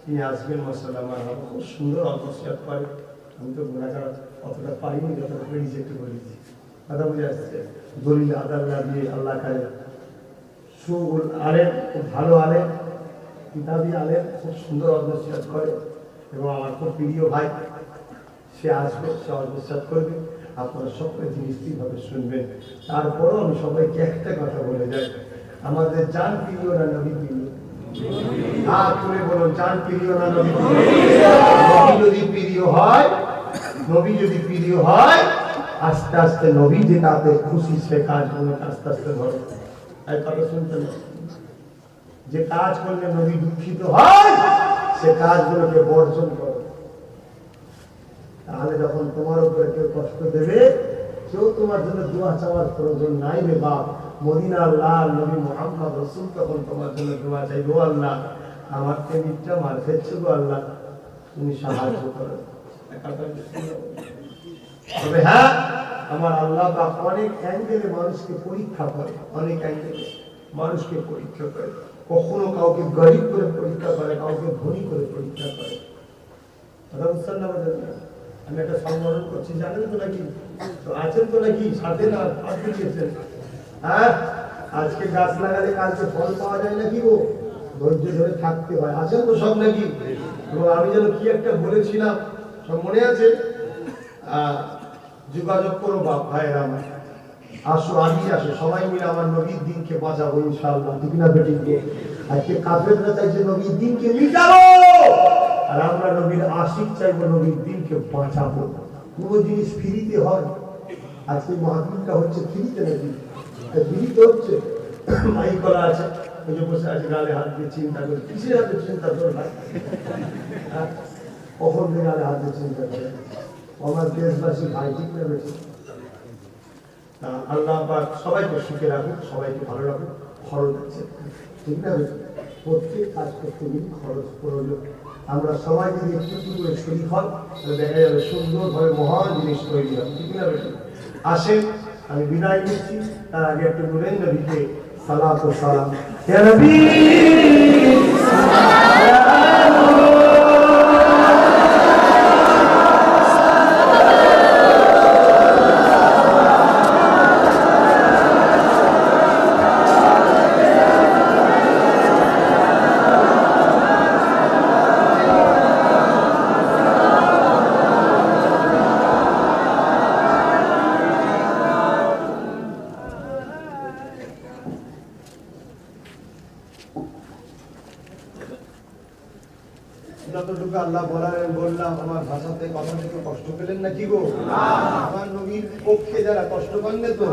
তিনি আসবেন মাশাআল্লাহ আমার খুব সুন্দর অবস্থাত পারে আমি তো গুনাহগার অতটা পারিনি যতটা পেরেছি একটু বলেছি কথা বুঝে আসছে দলিল আদাল্লাহ দিয়ে আল্লাহ কারে সুল আলেম খুব ভালো আলেম কিতাবি আলেম খুব সুন্দর অবস্থাত করে এবং আমার খুব প্রিয় ভাই সে আসবে সে অবস্থাত করবে আপনারা সকলে নিশ্চিতভাবে শুনবেন তারপরও আমি সবাইকে একটা কথা বলে যাই আমাদের জান প্রিয় না নবী প্রিয় হাত তুলে বলো জান প্রিয় না নবী প্রিয় নবী যদি প্রিয় হয় আস্তে আস্তে নবী যেটাতে খুশি সে কাজগুলো আস্তে আস্তে ধরো। এই কথা শুনতে না, যে কাজ করলে নবী দুঃখিত হয় সে কাজগুলোকে বর্জন করো। তাহলে যখন তোমার উপরে কেউ কষ্ট দেবে, কেউ তোমার জন্য দোয়া চাওয়ার প্রয়োজন নাই রে বাপ। মদিনার লাল নবী মুহাম্মদ রাসূল তখন তোমার জন্য দোয়া চাইবো, আল্লাহ আমার প্রেমিকটা মার খেচ্ছে গো, আল্লাহ তুমি সাহায্য করো। তবে হ্যাঁ, আমার আল্লাহ পাক অনেক অ্যাঙ্গেলে মানুষকে পরীক্ষা করে, অনেক অ্যাঙ্গেলে মানুষকে পরীক্ষা করে। কখনো কাউকে গরিব করে পরীক্ষা করে, কাউকে ধনী করে পরীক্ষা করে। কথা বুঝছেন না? আমি একটা সম্বোধন করছি, জানেন তো নাকি? তো আছেন তো নাকি সাথে? না হাত দিয়েছেন? হ্যাঁ, আজকে গাছ লাগালে কালকে ফল পাওয়া যায় নাকি গো? ধৈর্য ধরে থাকতে হয়। আছেন তো সব নাকি? এবং আমি যেন কি একটা বলেছিলাম, সব মনে আছে? যোগাযোগ করো বাপ ভাইয়েরা আমার, আসো আগিয়ে আসো, সবাই মিলে আমার নবীর দিনকে বাঁচাবো ইনশাআল্লাহ। ঠিক না বেটিকে? আজকে কাফেররা চাইছে নবীর দিনকে মিটাবো, আর আমরা নবীর আশিক চাইবো নবীর দিনকে বাঁচাবো। কোনো জিনিস ফ্রিতে হয়? আজকে মাহফিলটা হচ্ছে ফ্রিতে নাকি? ফ্রিতে হচ্ছে, মাই করা আছে, ওই যে বসে আছে গালে হাত দিয়ে চিন্তা করে। কিসের হাতে চিন্তা করে ভাই? কখন গালে হাত দিয়ে চিন্তা করে? আমার দেশবাসী ভাই, ঠিক না বেশি? আল্লাহ পাক সবাইকে সুখে রাখুক, সবাইকে ভালো রাখুক। খরচ আছে, ঠিক না? প্রত্যেক কাজ করতে গেলে খরচ প্রয়োজন। আমরা সবাই যদি একটু একটু করে শরীর হয়, তাহলে দেখা যাবে সুন্দরভাবে মহান জিনিস তৈরি হবে, ঠিক না? আসেন, আমি বিদায় নিচ্ছি, তার আগে একটু নূরের নবীকে সালাত ও সালাম। ইয়া নবী যতটুকু আল্লাহ বললাম, আমার ভাষাতে কথা থেকে কষ্ট পেলেন নাকি গো? আমার নবীর পক্ষে যারা কষ্ট পান না তো?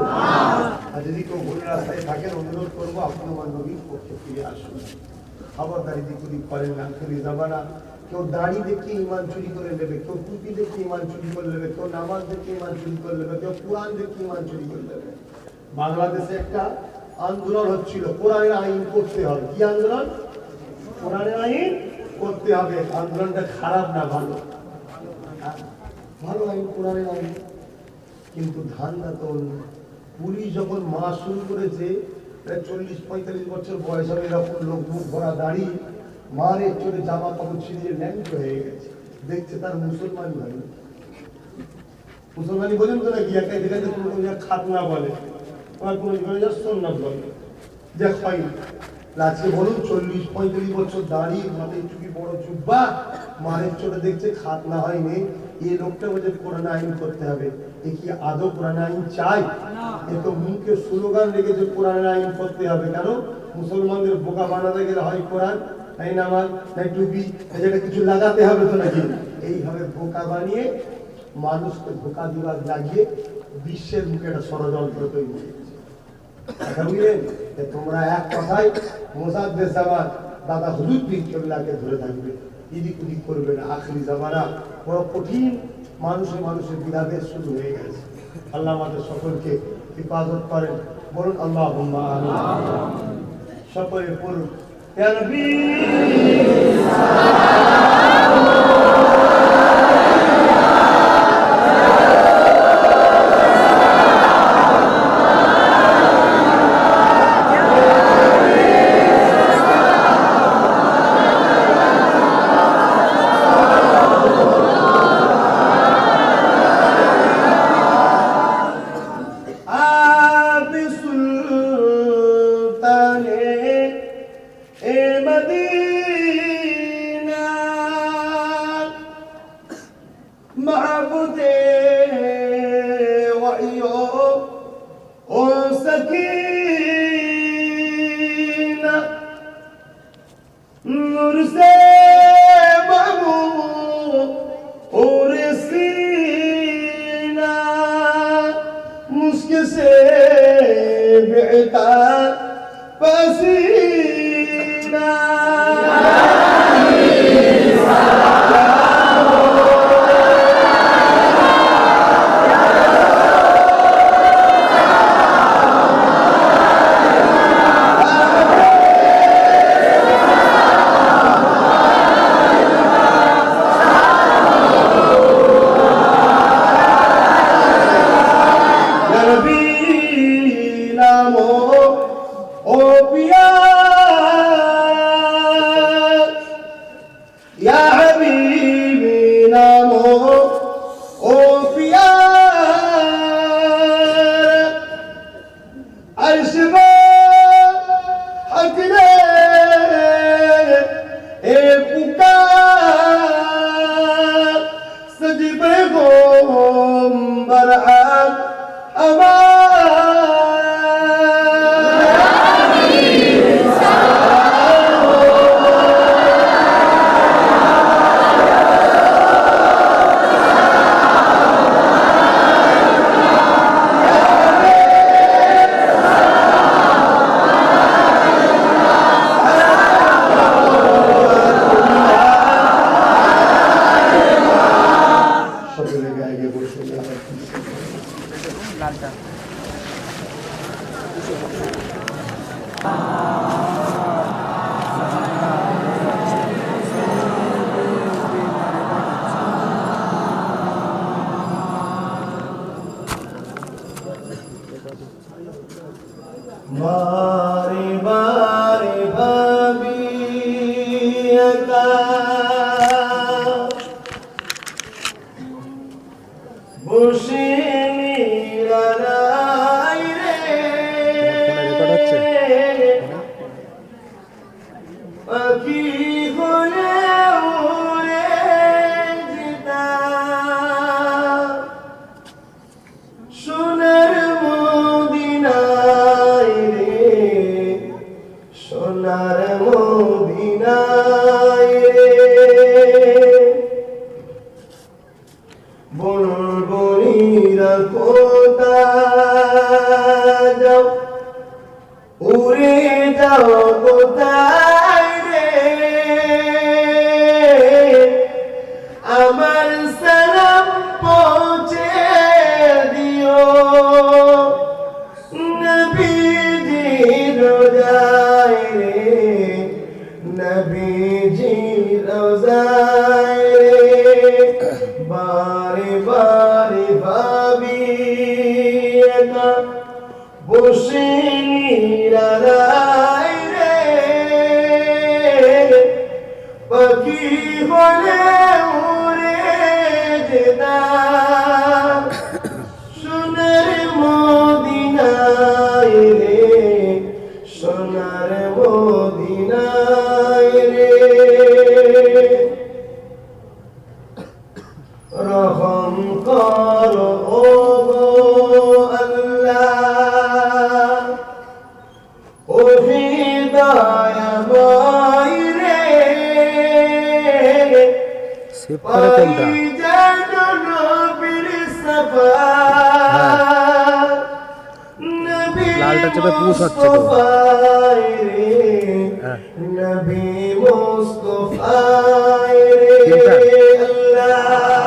আর যদি কেউ ভুল রাস্তায় থাকেন, অনুরোধ করবো আপনি আমার নবীর পক্ষে ফিরে আসুন। খবরদারি দিকুদি করেন না, ফিরে যাবা না। কেউ দাড়ি দেখে ইমান চুরি করে নেবে, কেউ টুপি দেখে ইমান চুরি করে নেবে, কেউ নামাজ দেখে ইমান চুরি করে নেবে, কেউ কোরআন দেখে ইমান চুরি করে নেবে। বাংলাদেশে একটা আন্দোলন হচ্ছিল, কোরআনের আইন করতে হবে। কি আন্দোলন? কোরআনের আইন করতে হবে। আন্দোলনটা খারাপ না ভালো? ভালো আইন, কোরআনের আইন। কিন্তু ধান্দা তো অন্য। পুলিশ যখন মাস শুরু করেছে, প্রায় 40-45 বছর বয়স হবে এরকম লোক, মুখ ভরা দাড়ি, মারে চলে জামা কাপড় ছিঁড়িয়ে ল্যাংট হয়ে গেছে। দেখছে তার মুসলমান ভাই, মুসলমানি বলেন তো নাকি? একাই দেখাতে কোনো খাতনা বলে, আমার কোনো সন্ন্যাস বলে, যে হয়। আজকে বলুন 40-45 বছর দাঁড়িয়ে মাথায় টুপি বড় জুব্বা, মায়ের চোখে দেখছে খাতনা হয়নি, এই লোকটা বলছে কোরআন আইন করতে হবে। এ কি আদৌ কোরআন আইন চাই? এ তো মুখে স্লোগান রেখেছে কোরআন আইন করতে হবে। কেন? মুসলমানদের বোকা বানাতে গেলে হয় কোরআন, নাই নামাজ, নাই টুপি, যেটা কিছু লাগাতে হবে তো নাকি? এইভাবে বোকা বানিয়ে মানুষকে ধোকা দিবার লাগিয়ে বিশ্বের মুখে একটা ষড়যন্ত্র তৈরি হয়েছে। বুঝলেন? তোমরা এক কথায় মোসাদ্দেদ জামান দাদা হুজুর পীর কেবলাকে ধরে থাকবে, এদিক ওদিক করবে না। আখরি জামানা বড় কঠিন, মানুষের বিরাদের শুরু হয়ে গেছে। আল্লাহ আমাদের সকলকে হিফাজত করেন। বলুন আল্লাহুম্মা আমিন। সকলে পড়ুন ইয়া নবী হাবিবি নামো ও পিয়া अर्श में हक ने ए पुकार सजबे गोंबर बारे बारे भाभी का बসে নিরালাই রে পাখি হলে উড়ে যেতাম সোনার মদিনায় রে সোনার মদিনায় রে বুলবুলিরা কোথায় যাও উড়ে যাও কোথায় রে আমার সালাম পৌঁছে দিও নবীজি রোজায় রে নবীজি রোজায় রে বারে বারে ভাবি একা বসে নিরালাই রে পাখি হলে উড়ে যেতাম সোনার মদিনায় রে সোনার মদিনায় রে রহম করো ও গো আল্লাহ ও হৃদয়ময় রে পাই যেন নবীর সাফাত নবী মুস্তাফায় রে নবী মুস্তাফায় রে আল্লাহ